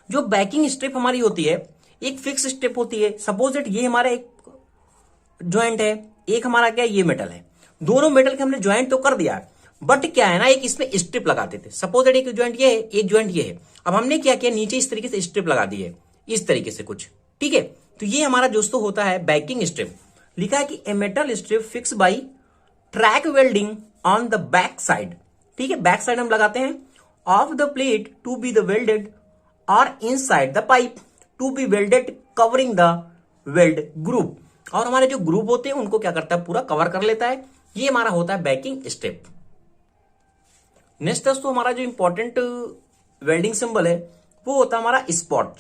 जो बैकिंग स्ट्रिप हमारी होती है, एक फिक्स स्ट्रिप होती है। सपोज दैट ये हमारा एक ज्वाइंट है, एक हमारा क्या है, ये मेटल है। दोनों मेटल के हमने ज्वाइंट तो कर दिया है, बट क्या है ना, एक इसमें स्ट्रिप लगाते थे। सपोज दैट एक ज्वाइंट ये है, एक ज्वाइंट ये है। अब हमने क्या किया, नीचे इस तरीके से स्ट्रिप लगा दी है, इस तरीके से कुछ, ठीक है। तो ये हमारा दोस्तों होता है बैकिंग स्ट्रिप। लिखा है कि a metal strip fix by tack welding on the back side, ठीक है। बैक साइड हम लगाते हैं of the plate to be the welded और inside the pipe to be welded covering the weld groove. और हमारे जो ग्रुप होते हैं उनको क्या करता है, पूरा कवर कर लेता है। ये हमारा होता है बैकिंग स्ट्रिप। नेक्स्ट दोस्तों हमारा जो इंपॉर्टेंट वेल्डिंग सिंबल है वो होता है हमारा स्पॉट।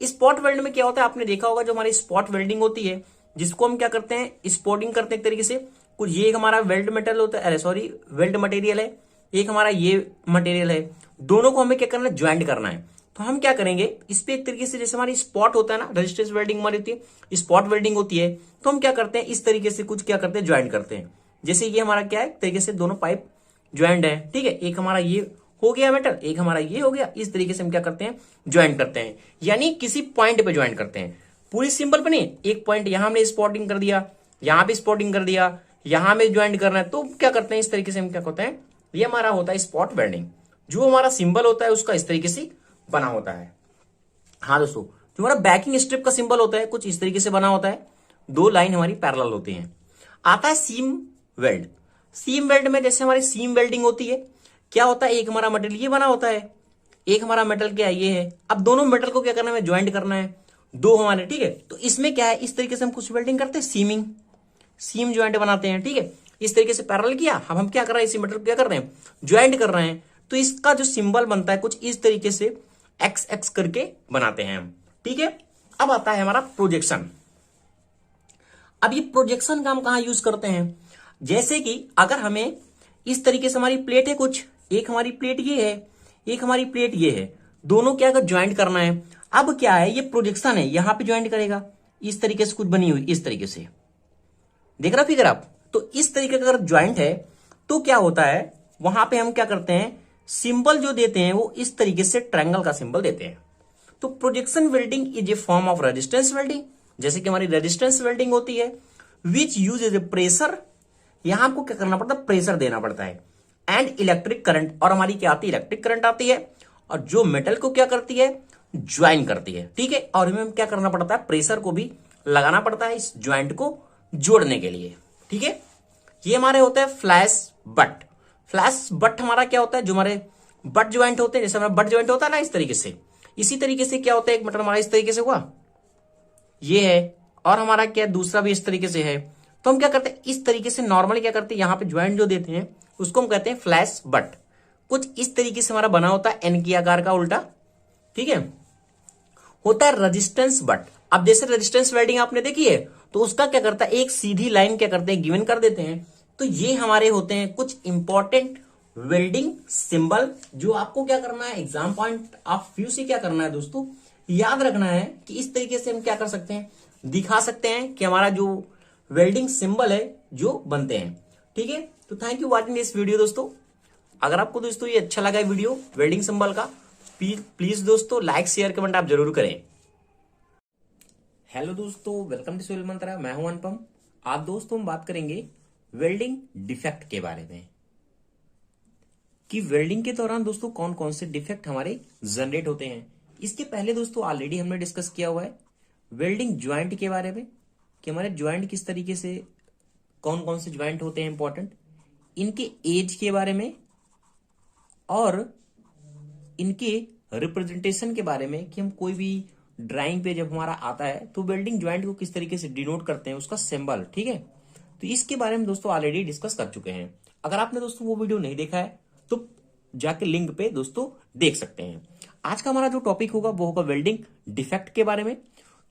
स्पॉट वेल्ड में क्या होता है, आपने देखा होगा, जो हमारी स्पॉट वेल्डिंग होती है, जिसको हम क्या करते हैं, स्पॉटिंग करते हैं एक तरीके से। कुछ ये एक हमारा वेल्ड मेटल होता है, अरे सॉरी वेल्ड मटेरियल है, एक हमारा ये मटेरियल है। दोनों को हमें क्या करना है, ज्वाइंट करना है। तो हम क्या करेंगे, इस पे एक तरीके से, जैसे हमारी स्पॉट होता है ना, रेजिस्टेंस वेल्डिंग हमारी होती है, स्पॉट वेल्डिंग होती है, तो हम क्या करते हैं, इस तरीके से कुछ क्या करते हैं, ज्वाइंट करते हैं। जैसे ये हमारा क्या है, तरीके से दोनों पाइप ज्वाइंट है, ठीक है। एक हमारा ये हो गया मेटल, एक हमारा ये हो गया, इस तरीके से हम क्या करते हैं, ज्वाइंट करते हैं। यानी किसी पॉइंट पे ज्वाइंट करते हैं, पूरी सिंबल पे नहीं, एक पॉइंट यहां हमने स्पॉटिंग कर दिया, यहां पे स्पॉटिंग कर दिया, यहां में ज्वाइंट करना है, तो क्या करते हैं, इस तरीके से हम क्या करते हैं, ये हमारा होता है स्पॉट वेल्डिंग। जो हमारा सिंबल होता है उसका इस तरीके से बना होता है। हाँ दोस्तों, जो हमारा बैकिंग स्ट्रिप का सिंबल होता है कुछ इस तरीके से बना होता है, दो लाइन हमारी पैरेलल होती हैं। आता है सीम वेल्ड। सीम वेल्ड में जैसे हमारी सीम वेल्डिंग होती है, क्या होता है, एक हमारा मेटल ये बना होता है, एक हमारा मेटल क्या है, ये है। अब दोनों मेटल को क्या करना है, ज्वाइंट करना है, दो हमारे, ठीक है। तो इसमें क्या है, इस तरीके से हम कुछ वेल्डिंग करते हैं, सीमिंग, सीम ज्वाइंट बनाते हैं, ठीक है। इस तरीके से पैरेलल किया, अब हम क्या कर रहे हैं, इसी मेटल को क्या कर रहे हैं, ज्वाइंट कर रहे हैं। तो इसका जो सिंबल बनता है कुछ इस तरीके से एक्स एक्स करके बनाते हैं हम, ठीक है। अब आता है हमारा प्रोजेक्शन। अब ये प्रोजेक्शन का हम कहां यूज करते हैं, जैसे कि अगर हमें इस तरीके से हमारी प्लेट है कुछ, एक हमारी प्लेट ये है, एक हमारी प्लेट ये है, दोनों क्या अगर ज्वाइंट करना है। अब क्या है, ये प्रोजेक्शन है, यहां पे ज्वाइंट करेगा, इस तरीके से कुछ बनी हुई, इस तरीके से देख रहा फिगर आप। तो इस तरीके का अगर ज्वाइंट है तो क्या होता है, वहां पे हम क्या करते हैं, सिंबल जो देते हैं वो इस तरीके से ट्रायंगल का सिंबल देते हैं। तो projection welding is a form of resistance welding, जैसे कि हमारी रेजिस्टेंस वेल्डिंग होती है, which use as a pressure. यहां आपको क्या करना पड़ता है, प्रेशर देना पड़ता है, एंड इलेक्ट्रिक करंट। और हमारी क्या आती है, इलेक्ट्रिक करंट आती है, और जो मेटल को क्या करती है, ज्वाइन करती है, ठीक है। और हमें क्या करना पड़ता है, प्रेशर को भी लगाना पड़ता है इस ज्वाइंट को जोड़ने के लिए, ठीक है। ये हमारे होते हैं फ्लैश बट। फ्लैश बट हमारा क्या होता है, जो हमारे बट ज्वाइंट होते हैं, जैसे हमारा बट ज्वाइंट होता है ना इस तरीके से, इसी तरीके से क्या होता है, एक मेटल हमारा इस तरीके से हुआ, ये है, और हमारा क्या दूसरा भी इस तरीके से है। तो हम क्या करते हैं, इस तरीके से नॉर्मली क्या करते हैं, यहां पे ज्वाइंट जो देते हैं उसको हम कहते हैं फ्लैश बट। कुछ इस तरीके से हमारा बना होता है एन की आकार का उल्टा, ठीक है। होता है रेजिस्टेंस बट। अब जैसे रेजिस्टेंस वेल्डिंग आपने देखी है, तो उसका क्या करता है, एक सीधी लाइन क्या करते हैं, गिवन कर देते हैं। तो ये हमारे होते हैं कुछ इंपॉर्टेंट वेल्डिंग सिंबल, जो आपको क्या करना है, एग्जाम पॉइंट ऑफ व्यू से क्या करना है दोस्तों, याद रखना है कि इस तरीके से हम क्या कर सकते हैं, दिखा सकते हैं कि हमारा जो वेल्डिंग सिंबल है जो बनते हैं, ठीक है। तो thank you watching this video दोस्तों। अगर आपको दोस्तों ये अच्छा लगा वीडियो वेल्डिंग सिंबल का, प्लीज दोस्तों लाइक शेयर कमेंट आप जरूर करें। हेलो दोस्तों, वेलकम टू सोइल मंत्रा, मैं हूं अनुपम। आज दोस्तों हम बात करेंगे वेल्डिंग डिफेक्ट के बारे में, कि वेल्डिंग के दौरान दोस्तों कौन कौन से डिफेक्ट हमारे जनरेट होते हैं। इसके पहले दोस्तों ऑलरेडी हमने डिस्कस किया हुआ है वेल्डिंग ज्वाइंट के बारे में, कि हमारे ज्वाइंट किस तरीके से, कौन कौन से ज्वाइंट होते हैं इंपॉर्टेंट, इनके एज के बारे में, और इनके रिप्रेजेंटेशन के बारे में, कि हम कोई भी ड्राइंग पे जब हमारा आता है तो वेल्डिंग ज्वाइंट को किस तरीके से डिनोट करते हैं, उसका सिंबल, ठीक है। तो इसके बारे में दोस्तों ऑलरेडी डिस्कस कर चुके हैं। अगर आपने दोस्तों वो वीडियो नहीं देखा है तो जाके लिंक पे दोस्तों देख सकते हैं। आज का हमारा जो टॉपिक होगा वो होगा वेल्डिंग डिफेक्ट के बारे में,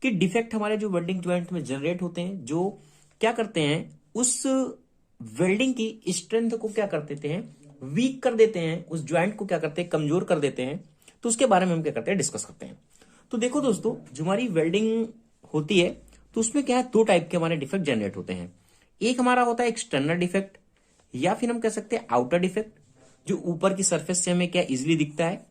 कि डिफेक्ट हमारे जो वेल्डिंग ज्वाइंट में जनरेट होते हैं, जो क्या करते हैं उस वेल्डिंग की स्ट्रेंथ को क्या कर देते हैं, वीक कर देते हैं, उस ज्वाइंट को क्या करते हैं, कमजोर कर देते हैं। तो उसके बारे में हम क्या करते हैं, डिस्कस करते हैं। तो देखो दोस्तों, जो हमारी वेल्डिंग होती है तो उसमें क्या है, दो टाइप के हमारे डिफेक्ट जनरेट होते हैं। एक हमारा होता है एक्सटर्नल डिफेक्ट, या फिर हम कह सकते हैं आउटर डिफेक्ट, जो ऊपर की सरफेस से हमें क्या इजिली दिखता है,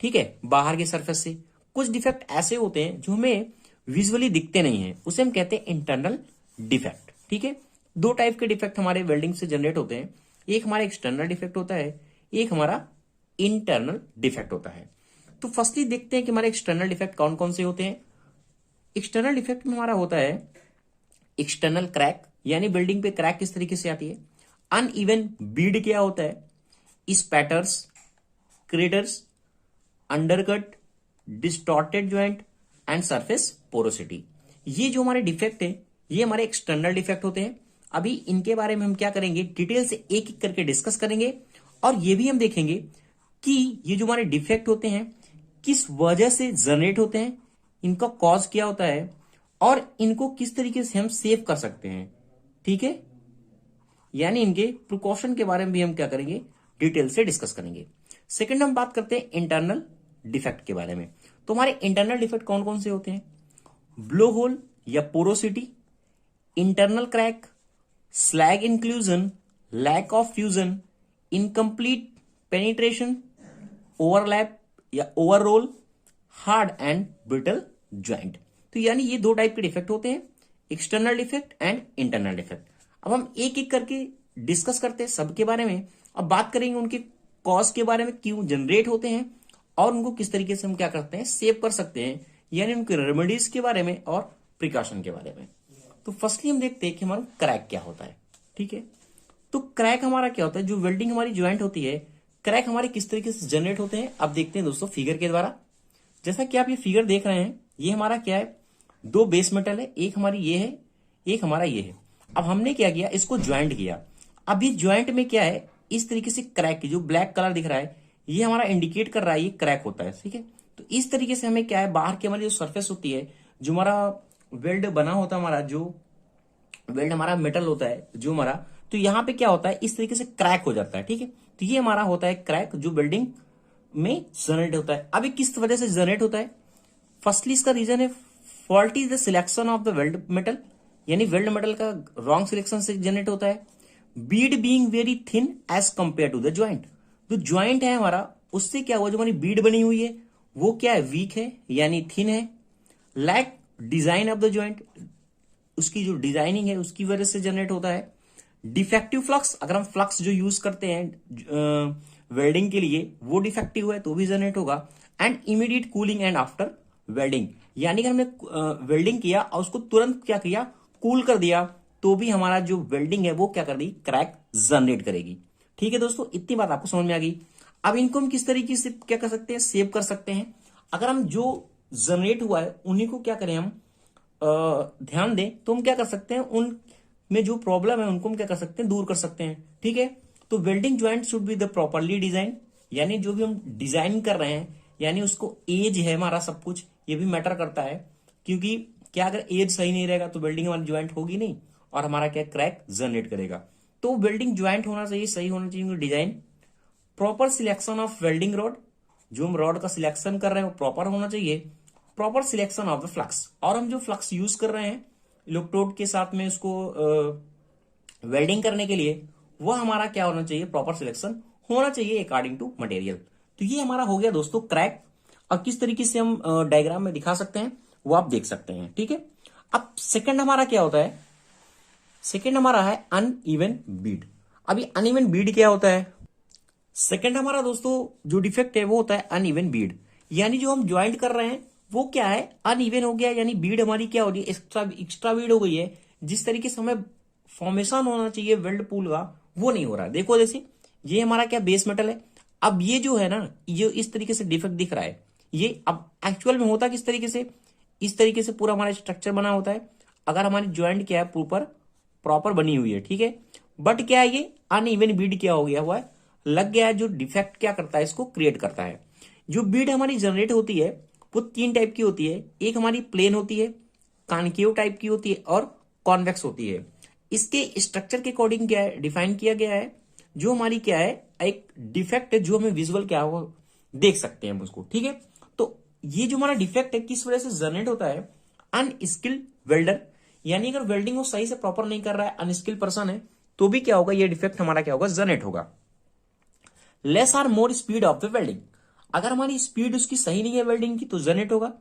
ठीक है, बाहर की सरफेस से। कुछ डिफेक्ट ऐसे होते हैं जो हमें विजुअली दिखते नहीं है, उसे हम कहते हैं इंटरनल डिफेक्ट। ठीक है, दो टाइप के डिफेक्ट हमारे वेल्डिंग से जनरेट होते हैं। एक हमारा एक्सटर्नल डिफेक्ट होता है, एक हमारा इंटरनल डिफेक्ट होता है। तो फर्स्टली देखते हैं कि हमारे एक्सटर्नल डिफेक्ट कौन कौन से होते हैं। एक्सटर्नल डिफेक्ट में हमारा होता है एक्सटर्नल क्रैक, यानी बिल्डिंग पे क्रैक किस तरीके से आती है। अनइवन बीड क्या होता है, spatters, craters, undercut, distorted joint and surface porosity. ये जो हमारे डिफेक्ट है ये हमारे एक्सटर्नल डिफेक्ट होते हैं। अभी इनके बारे में हम क्या करेंगे, डिटेल से एक एक करके डिस्कस करेंगे, और ये भी हम देखेंगे कि ये जो हमारे डिफेक्ट होते हैं किस वजह से जनरेट होते हैं, इनका कॉज क्या होता है, और इनको किस तरीके से हम सेव कर सकते हैं। ठीक है, यानी इनके प्रिकॉशन के बारे में भी हम क्या करेंगे, डिटेल से डिस्कस करेंगे। सेकंड हम बात करते हैं इंटरनल डिफेक्ट के बारे में। तो हमारे इंटरनल डिफेक्ट कौन कौन से होते हैं, ब्लो होल या porosity, internal crack, slag inclusion, lack of fusion, incomplete penetration, overlap या overroll, hard and brittle joint. तो यानी ये दो टाइप के डिफेक्ट होते हैं, external defect and internal defect. अब हम एक एक करके डिस्कस करते हैं सबके बारे में, अब बात करेंगे उनके कॉज के बारे में, क्यों जनरेट होते हैं, और उनको किस तरीके से हम क्या करते हैं, सेव कर सकते हैं, यानी उनके रेमेडीज के बारे में और प्रिकॉशन के बारे में। तो फर्स्टली हम देखते हैं कि हमारा क्रैक क्या होता है। ठीक है, तो क्रैक हमारा क्या होता है, जो वेल्डिंग हमारी ज्वाइंट होती है, क्रैक हमारे किस तरीके से जनरेट होते हैं। अब देखते हैं दोस्तों फिगर के द्वारा। जैसा कि आप ये फिगर देख रहे हैं, ये हमारा क्या है, दो बेस मेटल है, एक हमारी ये है, एक हमारा ये है। अब हमने क्या किया, इसको ज्वाइंट किया। अब ये ज्वाइंट में क्या है, इस तरीके से क्रैक की जो ब्लैक कलर दिख रहा है, ये हमारा इंडिकेट कर रहा है ये क्रैक होता है। ठीक है, तो इस तरीके से हमें क्या है, बाहर की हमारी जो सरफेस होती है, जो हमारा वेल्ड बना होता है, हमारा जो वेल्ड हमारा मेटल होता है जो हमारा, तो यहाँ पे क्या होता है, इस तरीके से क्रैक हो जाता है। ठीक है, तो ये हमारा होता है क्रैक, जो बिल्डिंग में जनरेट होता है। अभी किस वजह से जनरेट होता है, फर्स्टली इसका रीजन है fault is the selection of the weld metal, यानी वेल्ड मेटल का रॉन्ग सिलेक्शन से जनरेट होता है। Bead being very thin as compare to the joint, जो ज्वाइंट है हमारा उससे क्या हुआ, जो हमारी बीड बनी हुई है वो क्या है, वीक है यानी थिन है। Lack design of the joint, उसकी जो डिजाइनिंग है उसकी वजह से जनरेट होता है। डिफेक्टिव फ्लक्स, अगर हम फ्लक्स जो यूज करते हैं वेल्डिंग के लिए वो डिफेक्टिव है तो भी जनरेट होगा। And immediate cooling and after welding, यानी कि हमने वेल्डिंग किया और उसको तुरंत क्या किया, कूल कर दिया, तो भी हमारा जो वेल्डिंग है वो क्या कर दी, क्रैक जनरेट करेगी। ठीक है दोस्तों, इतनी बात आपको समझ में आ गई। अब इनको हम किस तरीके से क्या कर सकते हैं, सेव कर सकते हैं। अगर हम जो जनरेट हुआ है उन्हीं को क्या करें, हम ध्यान दें तो हम क्या कर सकते हैं, उन में जो प्रॉब्लम है उनको हम क्या कर सकते हैं, दूर कर सकते हैं। ठीक है, तो welding joint should be the properly design, यानी जो भी हम डिजाइन कर रहे हैं, यानी उसको एज है हमारा सब कुछ, ये भी मैटर करता है, क्योंकि क्या अगर एज सही नहीं रहेगा तो वेल्डिंग हमारी ज्वाइंट होगी नहीं और हमारा क्या क्रैक जनरेट करेगा। तो वेल्डिंग ज्वाइंट होना चाहिए, सही होना चाहिए design. Proper selection of welding rod, जो हम रॉड का सिलेक्शन कर रहे हैं वो प्रॉपर होना चाहिए। Proper selection of the flux, और हम जो फ्लक्स यूज कर रहे हैं इलेक्ट्रोड के साथ में उसको वेल्डिंग करने के लिए, वह हमारा क्या होना चाहिए, प्रॉपर सिलेक्शन होना चाहिए अकॉर्डिंग टू मटेरियल। तो ये हमारा हो गया दोस्तों क्रैक। अब किस तरीके से हम डायग्राम में दिखा सकते हैं वो आप देख सकते हैं। ठीक है, अब सेकंड हमारा क्या होता है, सेकंड हमारा है अनइवन बीड। अभी अनइवन बीड क्या होता है, सेकंड हमारा दोस्तों जो डिफेक्ट है वो होता है अनइवन बीड, यानी जो हम ज्वाइंट कर रहे हैं वो क्या है, अनइवन हो गया, यानी बीड हमारी क्या हो रही है, एक्स्ट्रा बीड हो गई है। जिस तरीके से हमें फॉर्मेशन होना चाहिए वेल्ड पूल का वो नहीं हो रहा है। देखो जैसे ये हमारा क्या बेस मेटल है, अब ये जो है ना, ये इस तरीके से डिफेक्ट दिख रहा है, ये अब एक्चुअल में होता किस तरीके से, इस तरीके से पूरा हमारा स्ट्रक्चर बना होता है। अगर हमारी ज्वाइंट क्या है, प्रॉपर प्रॉपर बनी हुई है, ठीक है। बट क्या है, ये अनइवन बीड क्या हो गया हुआ है, लग गया है, जो डिफेक्ट क्या करता है, इसको क्रिएट करता है। जो बीड हमारी जनरेट होती है वो 3 टाइप की होती है। एक हमारी प्लेन होती है, कॉनकेव टाइप की होती है और कॉन्वेक्स होती है। इसके स्ट्रक्चर के अकॉर्डिंग क्या है डिफाइन किया गया है, जो हमारी क्या है एक डिफेक्ट है, जो हमें विजुअल क्या हो देख सकते हैं हम उसको, ठीक है। तो ये जो हमारा डिफेक्ट है किस वजह से जनरेट होता है, अनस्किल्ड वेल्डर, यानी अगर वेल्डिंग वो सही से प्रॉपर नहीं कर रहा है, अनस्किल्ड पर्सन है, तो भी क्या होगा, ये डिफेक्ट हमारा क्या होगा, जनरेट होगा। Less or more speed of the welding, अगर हमारी स्पीड उसकी सही नहीं है वेल्डिंग की तो जनरेट होगा।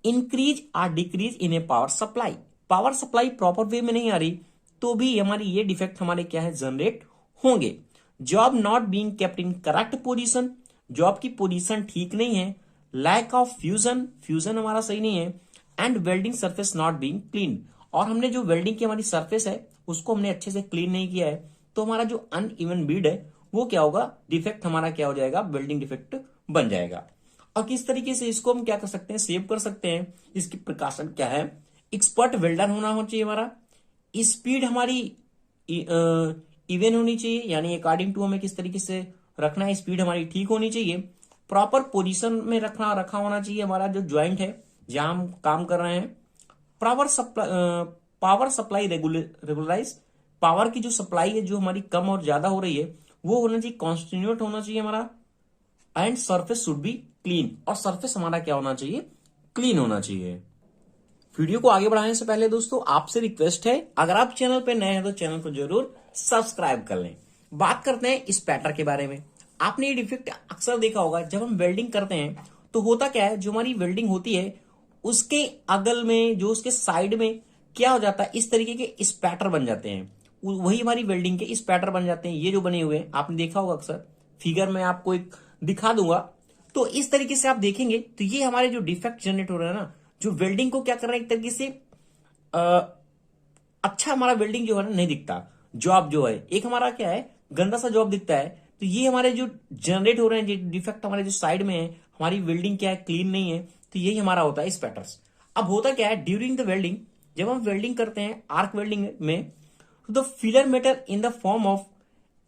Increase or decrease in a power supply, power supply proper way में नहीं आ रही तो भी हमारी ये डिफेक्ट हमारे क्या है, जनरेट होंगे। Job not being kept in correct position, job की पोजीशन ठीक नहीं है। लैक ऑफ फ्यूजन, फ्यूजन हमारा सही नहीं है। And welding surface not being clean, और हमने जो वेल्डिंग की हमारी सरफेस है उसको हमने अच्छे से क्लीन नहीं किया है, तो हमारा जो अनइवन बीड है वो क्या होगा, डिफेक्ट हमारा क्या हो जाएगा, वेल्डिंग डिफेक्ट बन जाएगा। और किस तरीके से इसको हम क्या कर सकते हैं, सेव कर सकते हैं, इसकी प्रिकॉशन क्या है, एक्सपर्ट वेल्डर होना चाहिए हमारा। स्पीड हमारी इवन होनी चाहिए, यानी अकॉर्डिंग टू हमें किस तरीके से रखना है, स्पीड हमारी ठीक होनी चाहिए। प्रॉपर पोजीशन में रखा होना चाहिए हमारा जो ज्वाइंट है जहां हम काम कर रहे हैं। पावर सप्लाई रेगुलराइज, पावर की जो सप्लाई है जो हमारी कम और ज्यादा हो रही है वो होना चाहिए, कॉन्स्टिन्यूट होना चाहिए हमारा। And surface should B clean, और सरफेस हमारा क्या होना चाहिए, क्लीन होना चाहिए। वीडियो को आगे बढ़ाने से पहले दोस्तों आपसे रिक्वेस्ट है, अगर आप चैनल पे नए हैं तो चैनल को जरूर सब्सक्राइब कर लें। बात करते हैं इस पैटर्न के बारे में। आपने ये डिफेक्ट अक्सर देखा होगा, जब हम वेल्डिंग करते हैं तो होता क्या है, जो हमारी वेल्डिंग होती है उसके अगल में, जो उसके साइड में क्या हो जाता है, इस तरीके के स्पैटर बन जाते हैं। वही हमारी वेल्डिंग के स्पैटर बन जाते हैं, ये जो बने हुए हैं आपने देखा होगा अक्सर। फिगर में आपको एक दिखा दूंगा, तो इस तरीके से आप देखेंगे तो ये हमारे जो डिफेक्ट जनरेट हो रहा है ना, जो वेल्डिंग को क्या कर रहा है एक तरीके से अच्छा हमारा वेल्डिंग जो है ना नहीं दिखता, जॉब जो है एक हमारा क्या है गंदा सा जॉब दिखता है। तो ये हमारे जो जनरेट हो रहे हैं डिफेक्ट हमारे जो साइड में है, हमारी वेल्डिंग क्या है क्लीन नहीं है, तो यही हमारा होता है स्पैटर्स। अब होता क्या है, ड्यूरिंग द वेल्डिंग, जब हम वेल्डिंग करते हैं आर्क वेल्डिंग में, the filler metal in the form of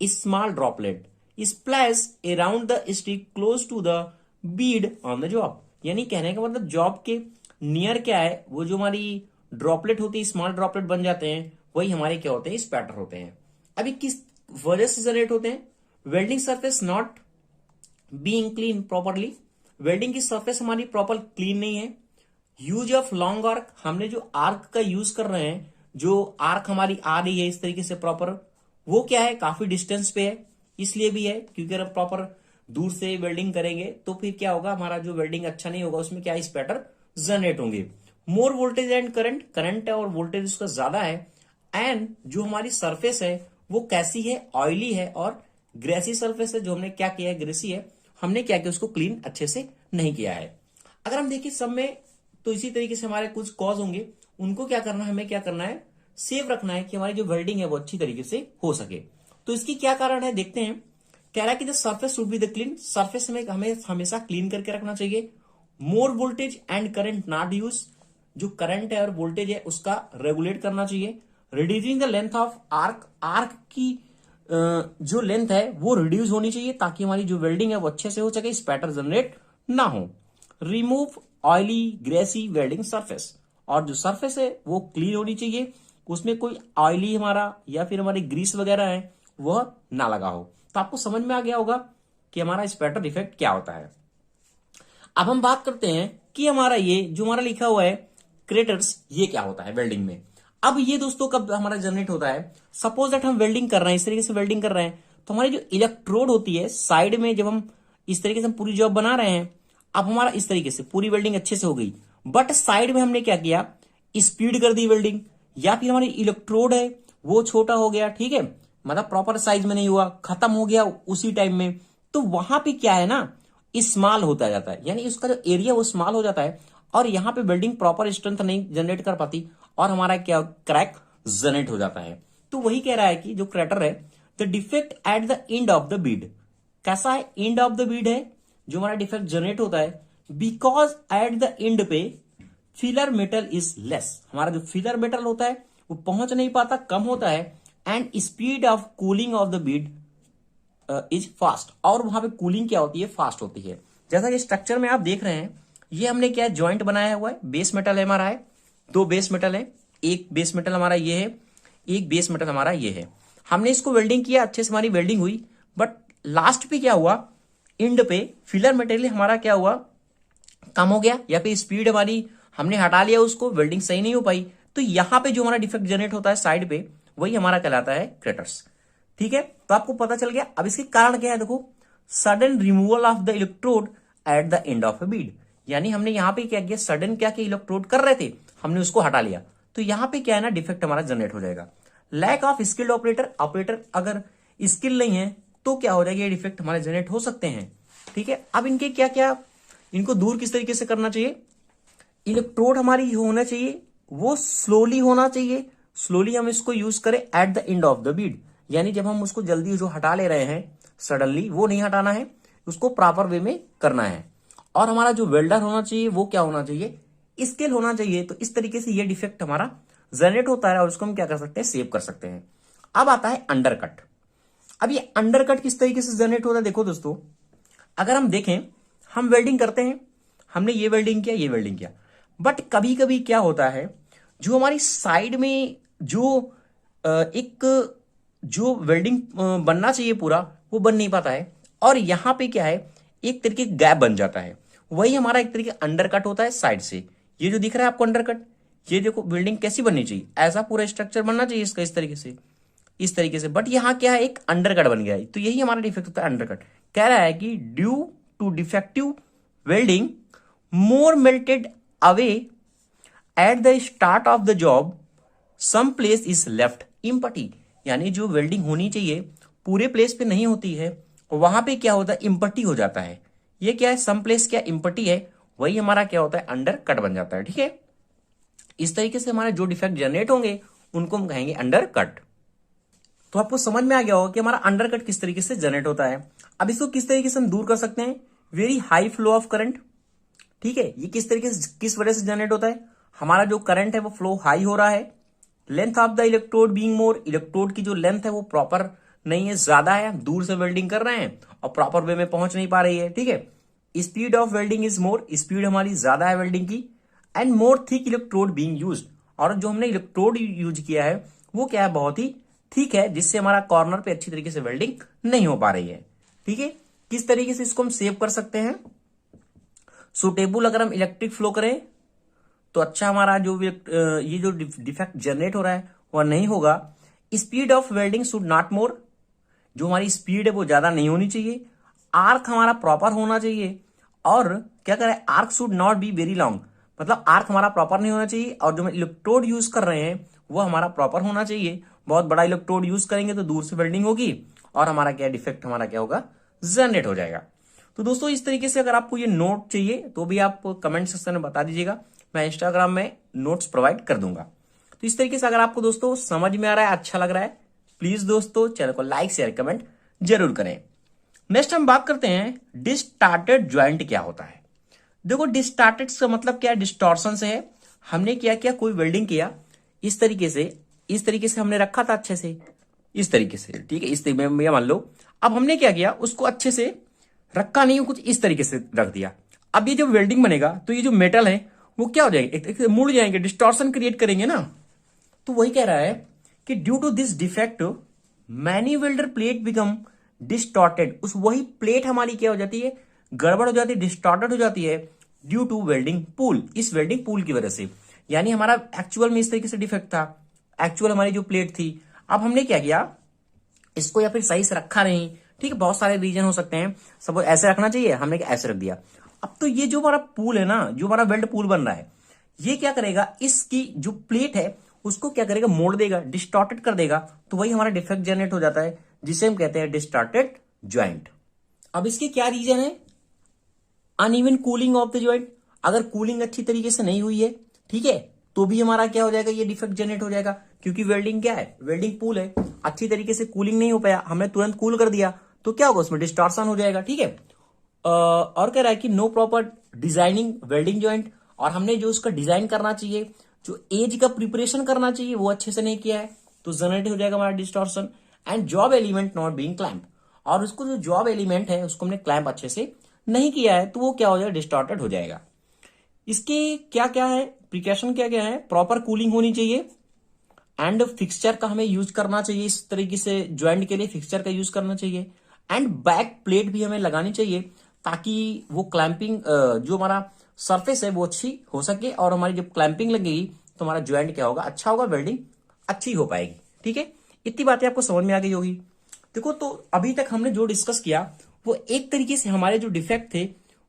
small droplet splash around the stick close to the bead on the job, यानी कहने का मतलब जॉब के नियर क्या है, वो जो हमारी ड्रॉपलेट होती है, स्मॉल ड्रॉपलेट बन जाते हैं, वही हमारे क्या होते हैं, स्पैटर होते हैं। अभी किस वजह से जनरेट होते हैं, welding surface not being clean properly, welding की सरफेस हमारी प्रॉपर क्लीन नहीं है। यूज ऑफ लॉन्ग आर्क, हमने जो आर्क का यूज कर रहे हैं, जो आर्क हमारी आ रही है इस तरीके से प्रॉपर, वो क्या है काफी डिस्टेंस पे है, इसलिए भी है क्योंकि अगर प्रॉपर दूर से वेल्डिंग करेंगे तो फिर क्या होगा, हमारा जो वेल्डिंग अच्छा नहीं होगा, उसमें क्या स्पैटर जनरेट होंगे। मोर वोल्टेज एंड करंट, करंट और वोल्टेज उसका ज्यादा है। एंड जो हमारी सरफेस है वो कैसी है, ऑयली है और ग्रेसी सरफेस है, जो हमने क्या किया है, ग्रेसी है, हमने क्या किया उसको क्लीन अच्छे से नहीं किया है। अगर हम देखिए सब में तो इसी तरीके से हमारे कुछ कॉज होंगे, उनको क्या करना है, हमें क्या करना है, सेव रखना है कि हमारी जो वेल्डिंग है वो अच्छी तरीके से हो सके। तो इसकी क्या कारण है देखते हैं। कह रहा है कि the surface should be the clean, surface में हमें हमेशा क्लीन करके रखना चाहिए। More voltage and current not use, जो करंट है और वोल्टेज है उसका रेगुलेट करना चाहिए। Reducing the length of arc, arc की जो लेंथ है वो रिड्यूस होनी चाहिए ताकि हमारी जो वेल्डिंग है वो अच्छे से हो सके, स्पैटर जनरेट ना हो। Remove oily greasy welding surface, और जो सरफेस है वो क्लीन होनी चाहिए, उसमें कोई ऑयली हमारा या फिर हमारी ग्रीस वगैरह है वह ना लगा हो। तो आपको समझ में आ गया होगा कि हमारा स्पैटर इफेक्ट क्या होता है। अब हम बात करते हैं कि हमारा ये जो हमारा लिखा हुआ है क्रेटर्स, ये क्या होता है वेल्डिंग में। अब ये दोस्तों कब हमारा जनरेट होता है, सपोज दैट हम वेल्डिंग कर रहे हैं, इस तरीके से वेल्डिंग कर रहे हैं, तो हमारी जो इलेक्ट्रोड होती है साइड में, जब हम इस तरीके से हम पूरी जॉब बना रहे हैं, अब हमारा इस तरीके से पूरी वेल्डिंग अच्छे से हो गई, बट साइड में हमने क्या किया, स्पीड कर दी वेल्डिंग, या फिर हमारी इलेक्ट्रोड है वो छोटा हो गया, ठीक है, मतलब प्रॉपर साइज में नहीं हुआ, खत्म हो गया उसी टाइम में, तो वहां पे क्या है ना, स्मॉल होता जाता है, यानी उसका जो एरिया वो स्मॉल हो जाता है, और यहां पे वेल्डिंग प्रॉपर स्ट्रेंथ नहीं जनरेट कर पाती, और हमारा क्या क्रैक जनरेट हो जाता है। तो वही कह रहा है कि जो क्रैटर है, the defect eight the end of the Beed, कैसा है, एंड ऑफ द बीड है जो हमारा डिफेक्ट जनरेट होता है, बिकॉज एट द एंड पे फिलर मेटल इज लेस, हमारा जो फिलर मेटल होता है वो पहुंच नहीं पाता, कम होता है, and speed of cooling of the Beed is fast, और वहां पे कूलिंग क्या होती है, फास्ट होती है। जैसा कि स्ट्रक्चर में आप देख रहे हैं, ये हमने क्या ज्वाइंट बनाया हुआ है, बेस मेटल है हमारा, है दो बेस मेटल है, एक बेस मेटल हमारा ये है, एक बेस मेटल हमारा ये है। हमने इसको वेल्डिंग किया, अच्छे से हमारी वेल्डिंग हुई, बट लास्ट पे क्या हुआ, एंड पे फिलर मटेरियल हमारा क्या हुआ, कम हो गया, या फिर स्पीड हमारी हमने हटा लिया उसको, वेल्डिंग सही नहीं हो पाई। तो यहां पे जो हमारा डिफेक्ट जनरेट होता है साइड पे, वही हमारा कहलाता है क्रेटर्स। ठीक है, तो आपको पता चल गया। अब इसके कारण क्या है, देखो, sudden removal of the electrode at the end of a bead, यानी हमने यहां पे क्या किया, सडन क्या किया, इलेक्ट्रोड कर रहे थे, हमने उसको हटा लिया, तो यहां पे क्या है ना, डिफेक्ट हमारा जनरेट हो जाएगा। Lack of skilled operator, operator अगर स्किल नहीं है तो क्या हो जाएगा, ये डिफेक्ट हमारे जनरेट हो सकते हैं। ठीक है, अब इनके क्या क्या, इनको दूर किस तरीके से करना चाहिए, इलेक्ट्रोड हमारी होना चाहिए वो स्लोली होना चाहिए, स्लोली हम इसको यूज करें eight the end of the Beed, यानी जब हम उसको जल्दी जो हटा ले रहे हैं सडनली, वो नहीं हटाना है, उसको प्रॉपर वे में करना है। और हमारा जो वेल्डर होना चाहिए वो क्या होना चाहिए, स्किल होना चाहिए। तो इस तरीके से ये डिफेक्ट हमारा जनरेट होता है और उसको हम क्या कर सकते हैं, सेव कर सकते हैं। अब आता है अंडरकट। अब ये अंडरकट किस तरीके से जनरेट होता है, देखो दोस्तों, अगर हम देखें, हम वेल्डिंग करते हैं, हमने ये वेल्डिंग किया, ये वेल्डिंग किया, बट कभी कभी क्या होता है, जो हमारी साइड में जो एक जो वेल्डिंग बनना चाहिए पूरा, वो बन नहीं पाता है, और यहां पे क्या है, एक तरीके गैप बन जाता है, वही हमारा एक तरीके अंडरकट होता है साइड से। ये जो दिख रहा है आपको अंडरकट, ये देखो बिल्डिंग कैसी बननी चाहिए, ऐसा पूरा स्ट्रक्चर बनना चाहिए इसका, इस तरीके से, इस तरीके से, बट यहां क्या है, एक अंडरकट बन गया है। तो यही हमारा डिफेक्ट होता है, अंडरकट। कह रहा है कि due to defective welding more melted away at the start of the job, some place is left empty, यानी जो वेल्डिंग होनी चाहिए पूरे प्लेस पे नहीं होती है, वहां पे क्या होता है, इम्पटी हो जाता है। ये क्या है, सम प्लेस क्या इम्पटी है, वही हमारा क्या होता है, अंडर कट बन जाता है। ठीक है, इस तरीके से हमारे जो डिफेक्ट जनरेट होंगे उनको हम कहेंगे अंडर कट। तो आपको समझ में आ गया होगा कि हमारा अंडर कट किस तरीके से जनरेट होता है। अब इसको किस तरीके से हम दूर कर सकते हैं, very high flow of current. ठीक है, ये किस तरीके से, किस वजह से जनरेट होता है, हमारा जो करंट है वो फ्लो हाई हो रहा है, length of the electrode being more, electrode की जो लेंथ है वो प्रॉपर नहीं है, ज्यादा है, दूर से वेल्डिंग कर रहे हैं और प्रॉपर वे में पहुंच नहीं पा रही है। ठीक है, speed of welding is more, speed हमारी ज्यादा है वेल्डिंग की, and more thick electrode being used, और जो हमने इलेक्ट्रोड यूज किया है वो क्या है, बहुत ही ठीक है, जिससे हमारा कॉर्नर पे अच्छी तरीके से वेल्डिंग नहीं हो पा रही है। ठीक है, किस तरीके से इसको हम सेव कर सकते हैं, सुटेबल अगर हम इलेक्ट्रिक फ्लो करें तो अच्छा हमारा जो ये जो डिफेक्ट जनरेट हो रहा है वह नहीं होगा। Speed of welding should not more, जो हमारी स्पीड है वो ज्यादा नहीं होनी चाहिए, आर्क हमारा प्रॉपर होना चाहिए, और क्या करें, arc should not be very long, मतलब आर्क हमारा प्रॉपर नहीं होना चाहिए, और जो हम इलेक्ट्रोड यूज कर रहे हैं वो हमारा प्रॉपर होना चाहिए। बहुत बड़ा इलेक्ट्रोड यूज करेंगे तो दूर से वेल्डिंग होगी और हमारा क्या डिफेक्ट हमारा क्या होगा, जनरेट हो जाएगा। तो दोस्तों इस तरीके से अगर आपको ये नोट चाहिए तो भी आप कमेंट सेक्शन में बता दीजिएगा, मैं इंस्टाग्राम में नोट्स प्रोवाइड कर दूंगा। तो इस तरीके से अगर आपको दोस्तों समझ में आ रहा है, अच्छा लग रहा है, प्लीज दोस्तों चैनल को लाइक शेयर कमेंट जरूर करें। नेक्स्ट हम बात करते हैं डिस्टार्टेड ज्वाइंट क्या होता है। देखो डिस्टार्टेड का मतलब क्या है, डिस्टॉर्शन से है। हमने क्या किया, कोई वेल्डिंग किया इस तरीके से हमने रखा था अच्छे से, इस तरीके से, ठीक है, इस तरीके में मान लो। अब हमने क्या किया, उसको अच्छे से रखा नहीं, कुछ इस तरीके से रख दिया। अब ये जो वेल्डिंग बनेगा तो ये जो मेटल है वो क्या हो जाएंगे, एक मुड़ जाएंगे, डिस्टॉर्शन क्रिएट करेंगे ना। तो वही कह रहा है कि due to this defect many welder plate become distorted, उस वही प्लेट हमारी क्या हो जाती है, गड़बड़ हो जाती है, डिस्टॉर्टेड हो जाती है, ड्यू टू वेल्डिंग पूल, इस वेल्डिंग पूल की वजह से। यानी हमारा एक्चुअल में इस तरीके से डिफेक्ट था, एक्चुअल हमारी जो प्लेट थी। अब हमने क्या किया, इसको या फिर सही से रखा नहीं, ठीक है, बहुत सारे रीजन हो सकते हैं, सब ऐसे रखना चाहिए, हमने ऐसे रख दिया। अब तो ये जो हमारा पूल है ना, जो हमारा वेल्ड पूल बन रहा है, ये क्या करेगा, इसकी जो प्लेट है उसको क्या करेगा, मोड़ देगा, डिस्टॉर्टेड कर देगा। तो वही हमारा डिफेक्ट जनरेट हो जाता है, जिसे हम कहते हैं डिस्टॉर्टेड ज्वाइंट। अब इसके क्या रीजन है, uneven cooling of the joint, अगर कूलिंग अच्छी तरीके से नहीं हुई है, ठीक है, तो भी हमारा क्या हो जाएगा, ये डिफेक्ट जनरेट हो जाएगा। क्योंकि वेल्डिंग क्या है, वेल्डिंग पूल है, अच्छी तरीके से कूलिंग नहीं हो पाया, हमने तुरंत कूल कर दिया, तो क्या होगा, उसमें डिस्टॉर्शन हो जाएगा। ठीक है, और कह रहा है कि no proper designing welding joint, और हमने जो उसका डिजाइन करना चाहिए, जो एज का प्रिपरेशन करना चाहिए वो अच्छे से नहीं किया है, तो जनरेट हो जाएगा हमारा distortion. And job element not being clamp, और उसको जो जॉब एलिमेंट है उसको हमने क्लैम्प अच्छे से नहीं किया है, तो वो क्या हो जाएगा, डिस्टॉर्टेड हो जाएगा। इसके क्या क्या है, प्रिकॉशन क्या क्या है, प्रॉपर कूलिंग होनी चाहिए, एंड फिक्सचर का हमें यूज करना चाहिए, इस तरीके से ज्वाइंट के लिए फिक्सचर का यूज करना चाहिए, एंड बैक प्लेट भी हमें लगानी चाहिए ताकि वो क्लैंपिंग जो हमारा सरफेस है वो अच्छी हो सके, और हमारी जब क्लैंपिंग लगेगी तो हमारा ज्वाइंट क्या होगा, अच्छा होगा, वेल्डिंग अच्छी हो पाएगी। ठीक है, इतनी बातें आपको समझ में आ गई होगी। देखो, तो अभी तक हमने जो डिस्कस किया वो एक तरीके से हमारे जो डिफेक्ट थे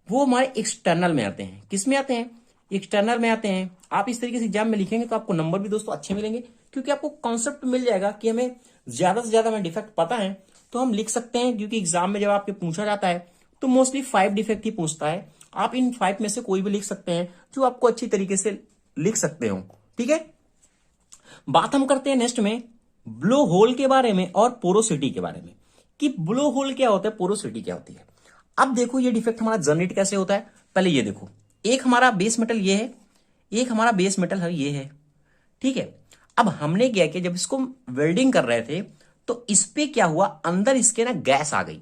वो हमारे एक्सटर्नल में आते हैं। किस में आते हैं, एक्सटर्नल में आते हैं। आप इस तरीके से एग्जाम में लिखेंगे तो आपको नंबर भी दोस्तों अच्छे मिलेंगे, क्योंकि आपको कॉन्सेप्ट मिल जाएगा कि हमें ज्यादा से ज्यादा हमें डिफेक्ट पता है तो हम लिख सकते हैं। क्योंकि एग्जाम में जब आपके पूछा जाता है तो मोस्टली 5 डिफेक्ट ही पूछता है, आप इन 5 में से कोई भी लिख सकते हैं जो आपको अच्छी तरीके से लिख सकते हो। ठीक है, बात हम करते हैं नेक्स्ट में ब्लो होल के बारे में और पोरोसिटी के बारे में, कि ब्लो होल क्या होता है, पोरोसिटी क्या होती है। अब देखो ये डिफेक्ट हमारा जनरेट कैसे होता है। पहले ये देखो, एक हमारा बेस मेटल ये है, एक हमारा बेस मेटल है ये है। ठीक है, अब हमने क्या किया, जब इसको वेल्डिंग कर रहे थे तो इस पे क्या हुआ, अंदर इसके ना गैस आ गई।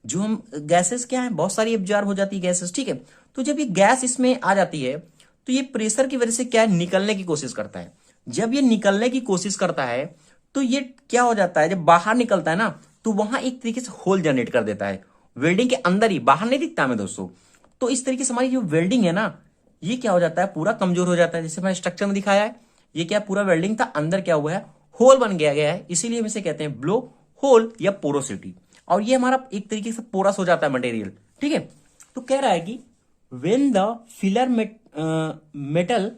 जो हम गैसेस क्या है, बहुत सारी एब्जॉर्ब हो जाती है गैसेस। ठीक है, तो जब ये गैस इसमें आ जाती है तो ये प्रेशर की वजह से क्या है, निकलने की कोशिश करता है। जब ये निकलने की कोशिश करता है तो ये क्या हो जाता है, जब बाहर निकलता है ना तो वहां एक तरीके से होल जनरेट कर देता है वेल्डिंग के अंदर ही, बाहर नहीं दिखता हमें दोस्तों। तो इस तरीके से हमारी जो वेल्डिंग है ना, ये क्या हो जाता है, पूरा कमजोर हो जाता है। जैसे मैंने स्ट्रक्चर में दिखाया है, ये क्या पूरा वेल्डिंग था, अंदर क्या हुआ है, होल बन गया है। इसीलिए हम इसे कहते हैं ब्लो होल या पोरोसिटी। और ये हमारा एक तरीके से पोरस हो जाता है मटेरियल। ठीक है, तो कह रहा है कि when the filler metal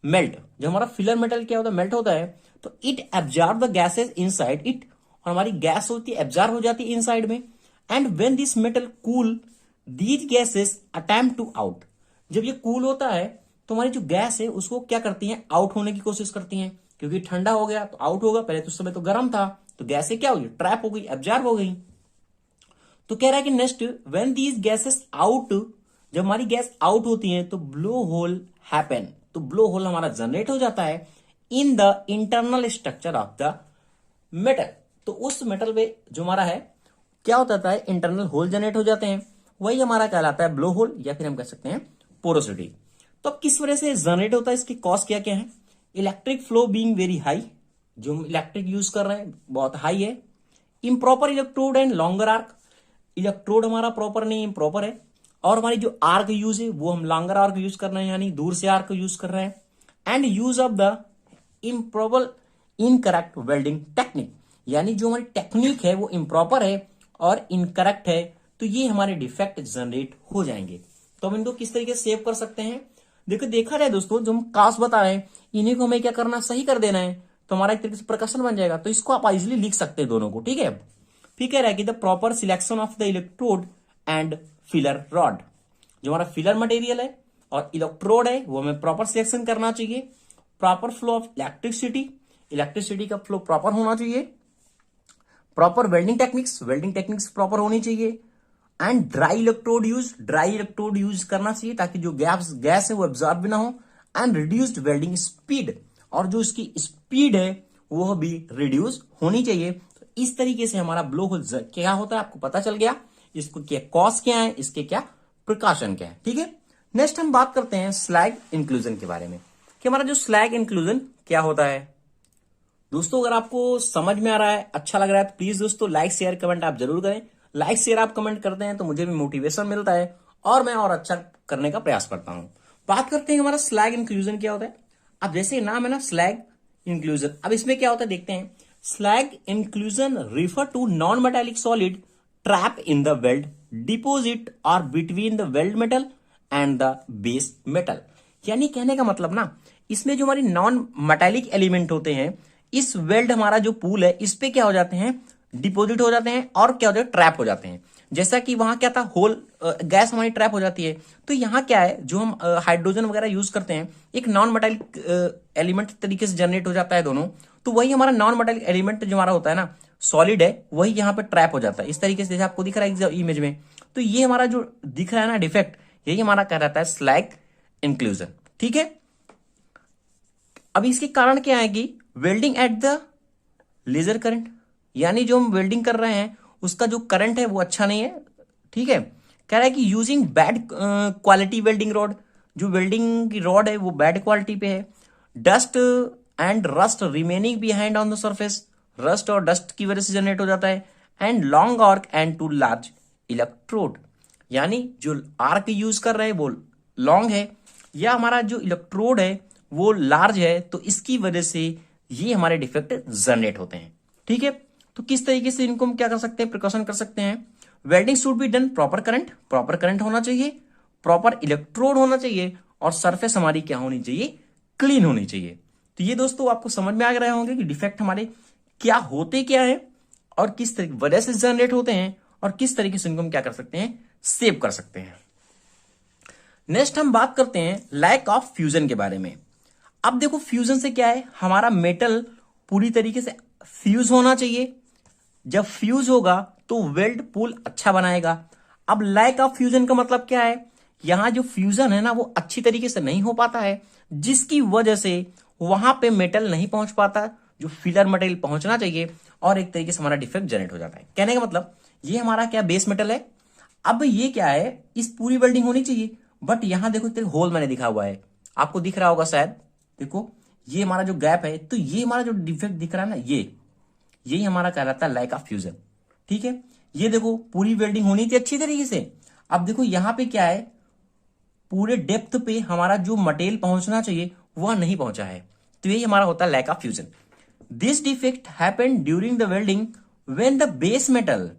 melt, जब हमारा फिलर मेटल क्या होता है, मेल्ट होता है, तो it absorb the gases inside it, और हमारी गैस होती है एब्जॉर्ब हो जाती है इनसाइड में। And when this metal cool these gases attempt to out, जब ये कूल होता है तो हमारी जो गैस है उसको क्या करती है, आउट होने की कोशिश करती है। क्योंकि ठंडा हो गया तो आउट होगा, पहले तो उस समय तो गर्म था, तो गैसें क्या हुई, ट्रैप हो गई, एब्जॉर्ब हो गई। तो कह रहा है कि next when these gases out, जब हमारी गैस आउट होती है तो ब्लो होल हैपन, तो ब्लो होल हमारा जनरेट हो जाता है in the internal structure of the metal. तो उस मेटल पे जो हमारा है क्या होता है, इंटरनल होल जनरेट हो जाते हैं, वही हमारा कहलाता है ब्लो होल, या फिर हम कह सकते हैं पोरोसिटी। तो अब किस वजह से जनरेट होता है, इसकी कॉज क्या क्या है, electric flow being very high, जो हम इलेक्ट्रिक यूज कर रहे हैं बहुत हाई है। Improper electrode and longer arc, electrode हमारा प्रॉपर नहीं, इम्प्रॉपर है। और हमारी जो आर्क यूज है वो हम लॉन्गर आर्क यूज कर रहे हैं, यानी दूर से आर्क यूज कर रहे हैं। And use of the improper incorrect welding technique, यानी जो हमारी टेक्निक है वो इम्प्रॉपर है और इनकरेक्ट है, तो ये हमारे डिफेक्ट जनरेट हो जाएंगे। तो हम इनको किस तरीके से सेव कर सकते हैं, देखो देखा जाए दोस्तों, जो हम कास्ट बता रहे हैं इन्हीं को हमें क्या करना, सही कर देना है, तो हमारा एक तरीके से प्रकाशन बन जाएगा। तो इसको आप इजिली लिख सकते हैं दोनों को। ठीक है, फिर कह रहा है कि the proper selection of the electrode and filler rod, जो हमारा फिलर मटेरियल है और इलेक्ट्रोड है वो हमें प्रॉपर सिलेक्शन करना चाहिए। Proper flow of electricity, electricity का फ्लो प्रॉपर होना चाहिए। प्रॉपर वेल्डिंग टेक्निक्स प्रॉपर होनी चाहिए। एंड ड्राई इलेक्ट्रोड यूज करना चाहिए ताकि जो गैस है वो एब्जॉर्ब भी ना हो। एंड रिड्यूस्ड वेल्डिंग स्पीड, और जो इसकी स्पीड है वो भी रिड्यूस होनी चाहिए। तो इस तरीके से हमारा ब्लो होल क्या होता है आपको पता चल गया, इसको क्या कॉज क्या है, इसके क्या प्रिकॉशन क्या है। ठीक है, नेक्स्ट हम बात करते हैं स्लैग इंक्लूजन के बारे में, कि हमारा जो स्लैग इंक्लूजन क्या होता है। दोस्तों अगर आपको समझ में आ रहा है, अच्छा लग रहा है, तो प्लीज दोस्तों लाइक शेयर कमेंट आप जरूर करें। लाइक शेयर आप कमेंट करते हैं तो मुझे भी मोटिवेशन मिलता है और मैं और अच्छा करने का प्रयास करता हूं। बात करते हैं हमारा स्लैग इंक्लूजन क्या होता है। अब जैसे नाम है ना स्लैग इंक्लूजन, अब इसमें क्या होता है देखते हैं। Slag inclusion refer to non metallic solid trap in the weld deposit और between the weld metal and the base metal. यानी कहने का मतलब ना, इसमें जो हमारी नॉन मेटालिक एलिमेंट होते हैं, इस वेल्ड हमारा जो पूल है इस पे क्या हो जाते हैं, डिपोजिट हो जाते हैं और क्या होता है, ट्रैप हो जाते हैं। जैसा कि वहां क्या था, होल गैस हमारी ट्रैप हो जाती है, तो यहाँ क्या है, जो हम हाइड्रोजन वगैरह यूज करते हैं एक नॉन मेटालिक एलिमेंट तरीके से जनरेट हो जाता है दोनों, तो वही हमारा नॉन मेटालिक एलिमेंट जो हमारा होता है ना, सॉलिड है, वही यहाँ पे ट्रैप हो जाता है इस तरीके से जैसे आपको दिख रहा है इमेज में। तो ये हमारा जो दिख रहा है ना डिफेक्ट, यही हमारा क्या रहता है, स्लैग इंक्लूजन। ठीक है, अब इसके कारण क्या है कि welding at the lesser current, यानी जो हम वेल्डिंग कर रहे हैं उसका जो करंट है वो अच्छा नहीं है। ठीक है, कह रहा है कि using bad quality welding rod, जो वेल्डिंग की रॉड है वो बैड क्वालिटी पे है। Dust and rust remaining behind on the surface, rust और डस्ट की वजह से जनरेट हो जाता है। And long arc and too large electrode, यानी जो आर्क यूज कर रहे हैं वो लॉन्ग है या हमारा जो इलेक्ट्रोड है वो लार्ज है, तो इसकी वजह से ये हमारे डिफेक्ट जनरेट होते हैं। ठीक है, तो किस तरीके से इनको हम क्या कर सकते हैं, प्रिकॉशन कर सकते हैं। Welding should be done proper current होना चाहिए, प्रॉपर इलेक्ट्रोड होना चाहिए और सरफेस हमारी क्या होनी चाहिए, क्लीन होनी चाहिए। तो ये दोस्तों आपको समझ में आ रहे होंगे कि डिफेक्ट हमारे क्या होते क्या है और किस तरीके वजह से जनरेट होते हैं और किस तरीके से इनको हम क्या कर सकते हैं, सेव कर सकते हैं। नेक्स्ट हम बात करते हैं लैक ऑफ फ्यूजन के बारे में। अब देखो फ्यूजन से क्या है, हमारा मेटल पूरी तरीके से फ्यूज होना चाहिए। जब फ्यूज होगा तो वेल्ड पूल अच्छा बनाएगा। अब लैक ऑफ फ्यूजन का मतलब क्या है, यहां जो फ्यूजन है ना वो अच्छी तरीके से नहीं हो पाता है, जिसकी वजह से वहां पे मेटल नहीं पहुंच पाता जो फिलर मटेरियल पहुंचना चाहिए और एक तरीके से हमारा डिफेक्ट जनरेट हो जाता है। कहने का मतलब ये हमारा क्या बेस मेटल है। अब ये क्या है, इस पूरी वेल्डिंग होनी चाहिए, बट यहां देखो होल मैंने दिखा हुआ है, आपको दिख रहा होगा शायद। देखो ये हमारा जो गैप है, तो ये हमारा जो डिफेक्ट दिख रहा है ना, यही हमारा कहलाता है लैक ऑफ फ्यूजन। ठीक है, ये देखो पूरी वेल्डिंग होनी थी अच्छी तरीके से। अब देखो यहां पे क्या है, पूरे डेप्थ पे हमारा जो मटेरियल पहुंचना चाहिए वह नहीं पहुंचा है, तो यही हमारा होता है lack of fusion. This defect happened during the welding when the base metal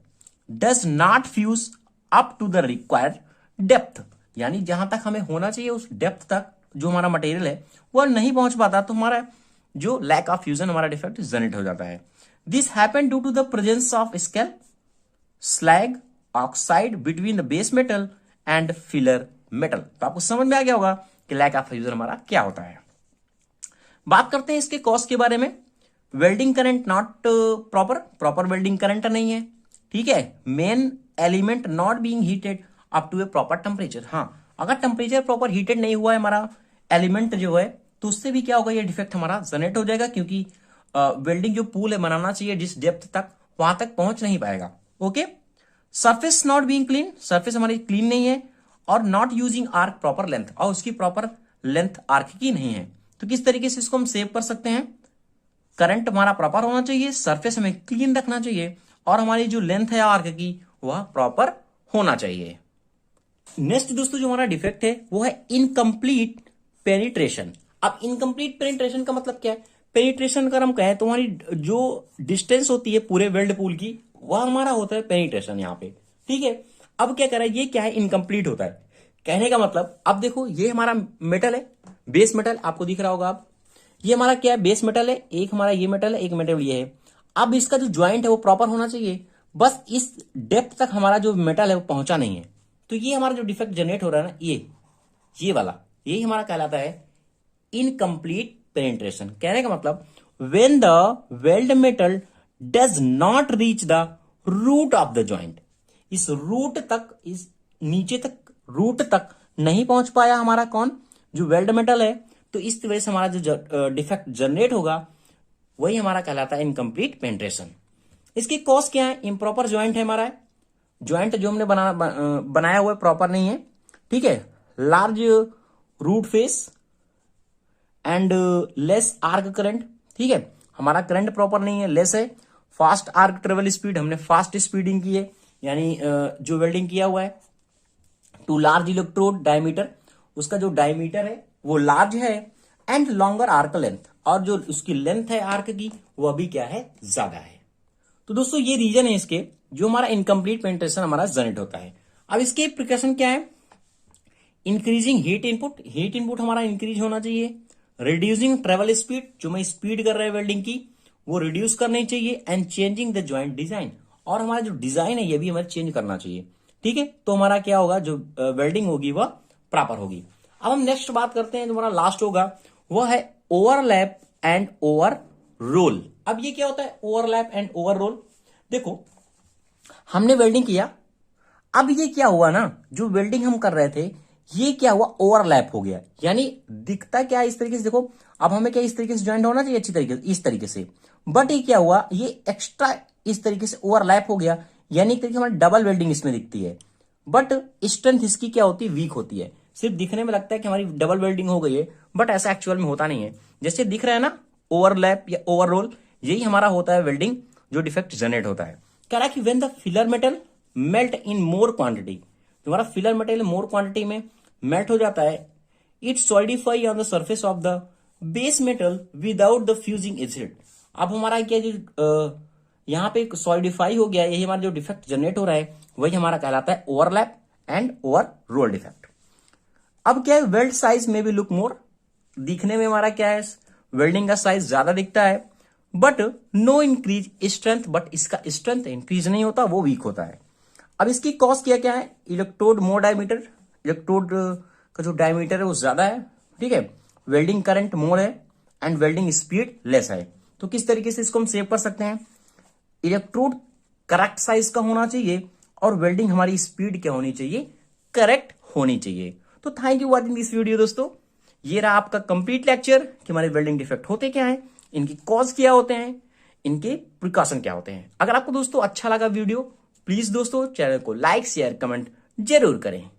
does not fuse up to the required depth, यानी जहां तक हमें होना चाहिए उस डेप्थ तक जो हमारा मटेरियल है वह नहीं पहुंच पाता, तो हमारा जो लैक ऑफ फ्यूजन हमारा डिफेक्ट जनरेट हो जाता है। This happened due to the presence of scale slag oxide between the base metal and filler metal. तो आपको समझ में आ गया होगा कि लैक ऑफ फ्यूजन हमारा क्या होता है। बात करते हैं इसके कॉज के बारे में। Welding current not proper welding current नहीं है। ठीक है, main element not being heated up to a proper temperature. हाँ, अगर टेम्परेचर प्रॉपर हीटेड नहीं हुआ है हमारा एलिमेंट जो है, तो उससे भी क्या होगा, ये डिफेक्ट हमारा जनरेट हो जाएगा, क्योंकि वेल्डिंग जो पूल है बनाना चाहिए जिस डेप्थ तक, वहां तक पहुंच नहीं पाएगा। Okay, surface not being clean, surface हमारी क्लीन नहीं है, और not using arc proper length, और उसकी प्रॉपर लेंथ आर्क की नहीं है। तो किस तरीके से इसको हम सेव कर सकते हैं, करंट हमारा प्रॉपर होना चाहिए, सरफेस हमें क्लीन रखना चाहिए, और हमारी जो लेंथ है आर्क की वह प्रॉपर होना चाहिए। नेक्स्ट दोस्तों जो हमारा डिफेक्ट है वो है इनकम्प्लीट पेनिट्रेशन। अब इनकम्प्लीट पेनिट्रेशन का मतलब क्या है, पेनिट्रेशन अगर हम कहें तो हमारी जो डिस्टेंस होती है पूरे वेल्ड पूल की वह हमारा होता है पेनिट्रेशन यहाँ पे। ठीक है, अब क्या कर रहा है, ये क्या है, इनकम्प्लीट होता है। कहने का मतलब अब देखो ये हमारा मेटल है, बेस मेटल आपको दिख रहा होगा। अब ये हमारा क्या है, बेस मेटल है, एक हमारा ये मेटल है, एक मेटल ये है। अब इसका जो ज्वाइंट है वो प्रॉपर होना चाहिए, बस इस डेप्थ तक हमारा जो मेटल है वो पहुंचा नहीं है, तो ये हमारा जो डिफेक्ट जनरेट हो रहा है ना, ये वाला, यही हमारा कहलाता है इनकम्प्लीट पेनिट्रेशन। कहने का मतलब when the weld metal does not reach the root of the joint, इस रूट तक, इस नीचे तक, रूट तक नहीं पहुंच पाया हमारा कौन, जो वेल्ड मेटल है, तो इस वजह से हमारा जो डिफेक्ट जनरेट होगा वही हमारा कहलाता है इनकम्प्लीट पेनिट्रेशन। इसकी कॉज क्या है, इम्प्रॉपर ज्वाइंट है हमारा, ज्वाइंट जो हमने बनाया हुआ है प्रॉपर नहीं है। ठीक है, large root face and less arc current. ठीक है, हमारा करंट प्रॉपर नहीं है, लेस है। फास्ट आर्क ट्रेवल स्पीड, हमने फास्ट स्पीडिंग की है, यानी जो वेल्डिंग किया हुआ है। टू लार्ज इलेक्ट्रोड डायमीटर, उसका जो डायमीटर है वो लार्ज है। एंड लॉन्गर आर्क लेंथ, और जो उसकी लेंथ है आर्क की वह भी क्या है, ज्यादा है। तो दोस्तों ये रीजन है इसके जो हमारा इनकम्प्लीट पेनिट्रेशन हमारा जनरेट होता है। अब इसके प्रिकॉशन क्या है, increasing heat input, heat input हमारा इंक्रीज होना चाहिए। रिड्यूसिंग ट्रेवल स्पीड, जो मैं स्पीड कर रहे हैं वेल्डिंग की वो रिड्यूस करनी चाहिए। And changing the joint design, और हमारा जो डिजाइन है ये भी हमें चेंज करना चाहिए। ठीक है, तो हमारा क्या होगा, जो वेल्डिंग होगी वह प्रॉपर होगी। अब हम नेक्स्ट बात करते हैं, जो हमारा लास्ट होगा वह है ओवरलैप एंड ओवर रोल। अब ये क्या होता है, ओवरलैप एंड ओवर रोल। देखो हमने वेल्डिंग किया, अब ये क्या हुआ ना, जो वेल्डिंग हम कर रहे थे ये क्या हुआ, ओवरलैप हो गया, यानी दिखता क्या है इस तरीके से, देखो अब हमें क्या इस तरीके से ज्वाइंट होना चाहिए अच्छी तरीके से, इस तरीके से, बट ये क्या हुआ, ये एक्स्ट्रा इस तरीके से ओवरलैप हो गया, यानी एक तरीके से हमारी डबल वेल्डिंग इसमें दिखती है, बट स्ट्रेंथ इसकी क्या होती है, वीक होती है। सिर्फ दिखने में लगता है कि हमारी डबल वेल्डिंग हो गई है, बट ऐसा एक्चुअल में होता नहीं है। जैसे दिख रहा है ना ओवरलैप या ओवररोल, यही हमारा होता है वेल्डिंग जो डिफेक्ट जनरेट होता है। कह रहा है कि when the filler metal melt in more quantity, जो हमारा फिलर मेटल मोर क्वांटिटी में मेल्ट हो जाता है, it solidify on the surface of the base metal without the fusing acid. अब हमारा क्या जो यहाँ पे सॉलिडिफाई हो गया, यही हमारा जो डिफेक्ट जनरेट हो रहा है वही हमारा कहलाता है overlap and overroll defect. अब क्या है, वेल्ड साइज में भी लुक मोर, दिखने में हमारा क्या है, वेल्डिंग का साइज ज्यादा दिखता है, but no increase strength, but इसका स्ट्रेंथ इंक्रीज नहीं होता, वो वीक होता है। अब इसकी कॉज क्या क्या है, इलेक्ट्रोड मोर डायमीटर, इलेक्ट्रोड का जो डायमीटर है वो ज्यादा है, ठीक है, वेल्डिंग करंट मोर है एंड वेल्डिंग स्पीड लेस है। तो किस तरीके से इसको हम सेव कर सकते हैं, इलेक्ट्रोड करेक्ट साइज का होना चाहिए और वेल्डिंग हमारी स्पीड क्या होनी चाहिए, करेक्ट होनी चाहिए। तो thank you watching this video दोस्तों, ये रहा आपका कंप्लीट लेक्चर कि हमारे वेल्डिंग डिफेक्ट होते क्या हैं, इनकी कॉज क्या होते हैं, इनके प्रिकॉशन क्या होते हैं। अगर आपको दोस्तों अच्छा लगा वीडियो, प्लीज दोस्तों चैनल को लाइक शेयर कमेंट जरूर करें।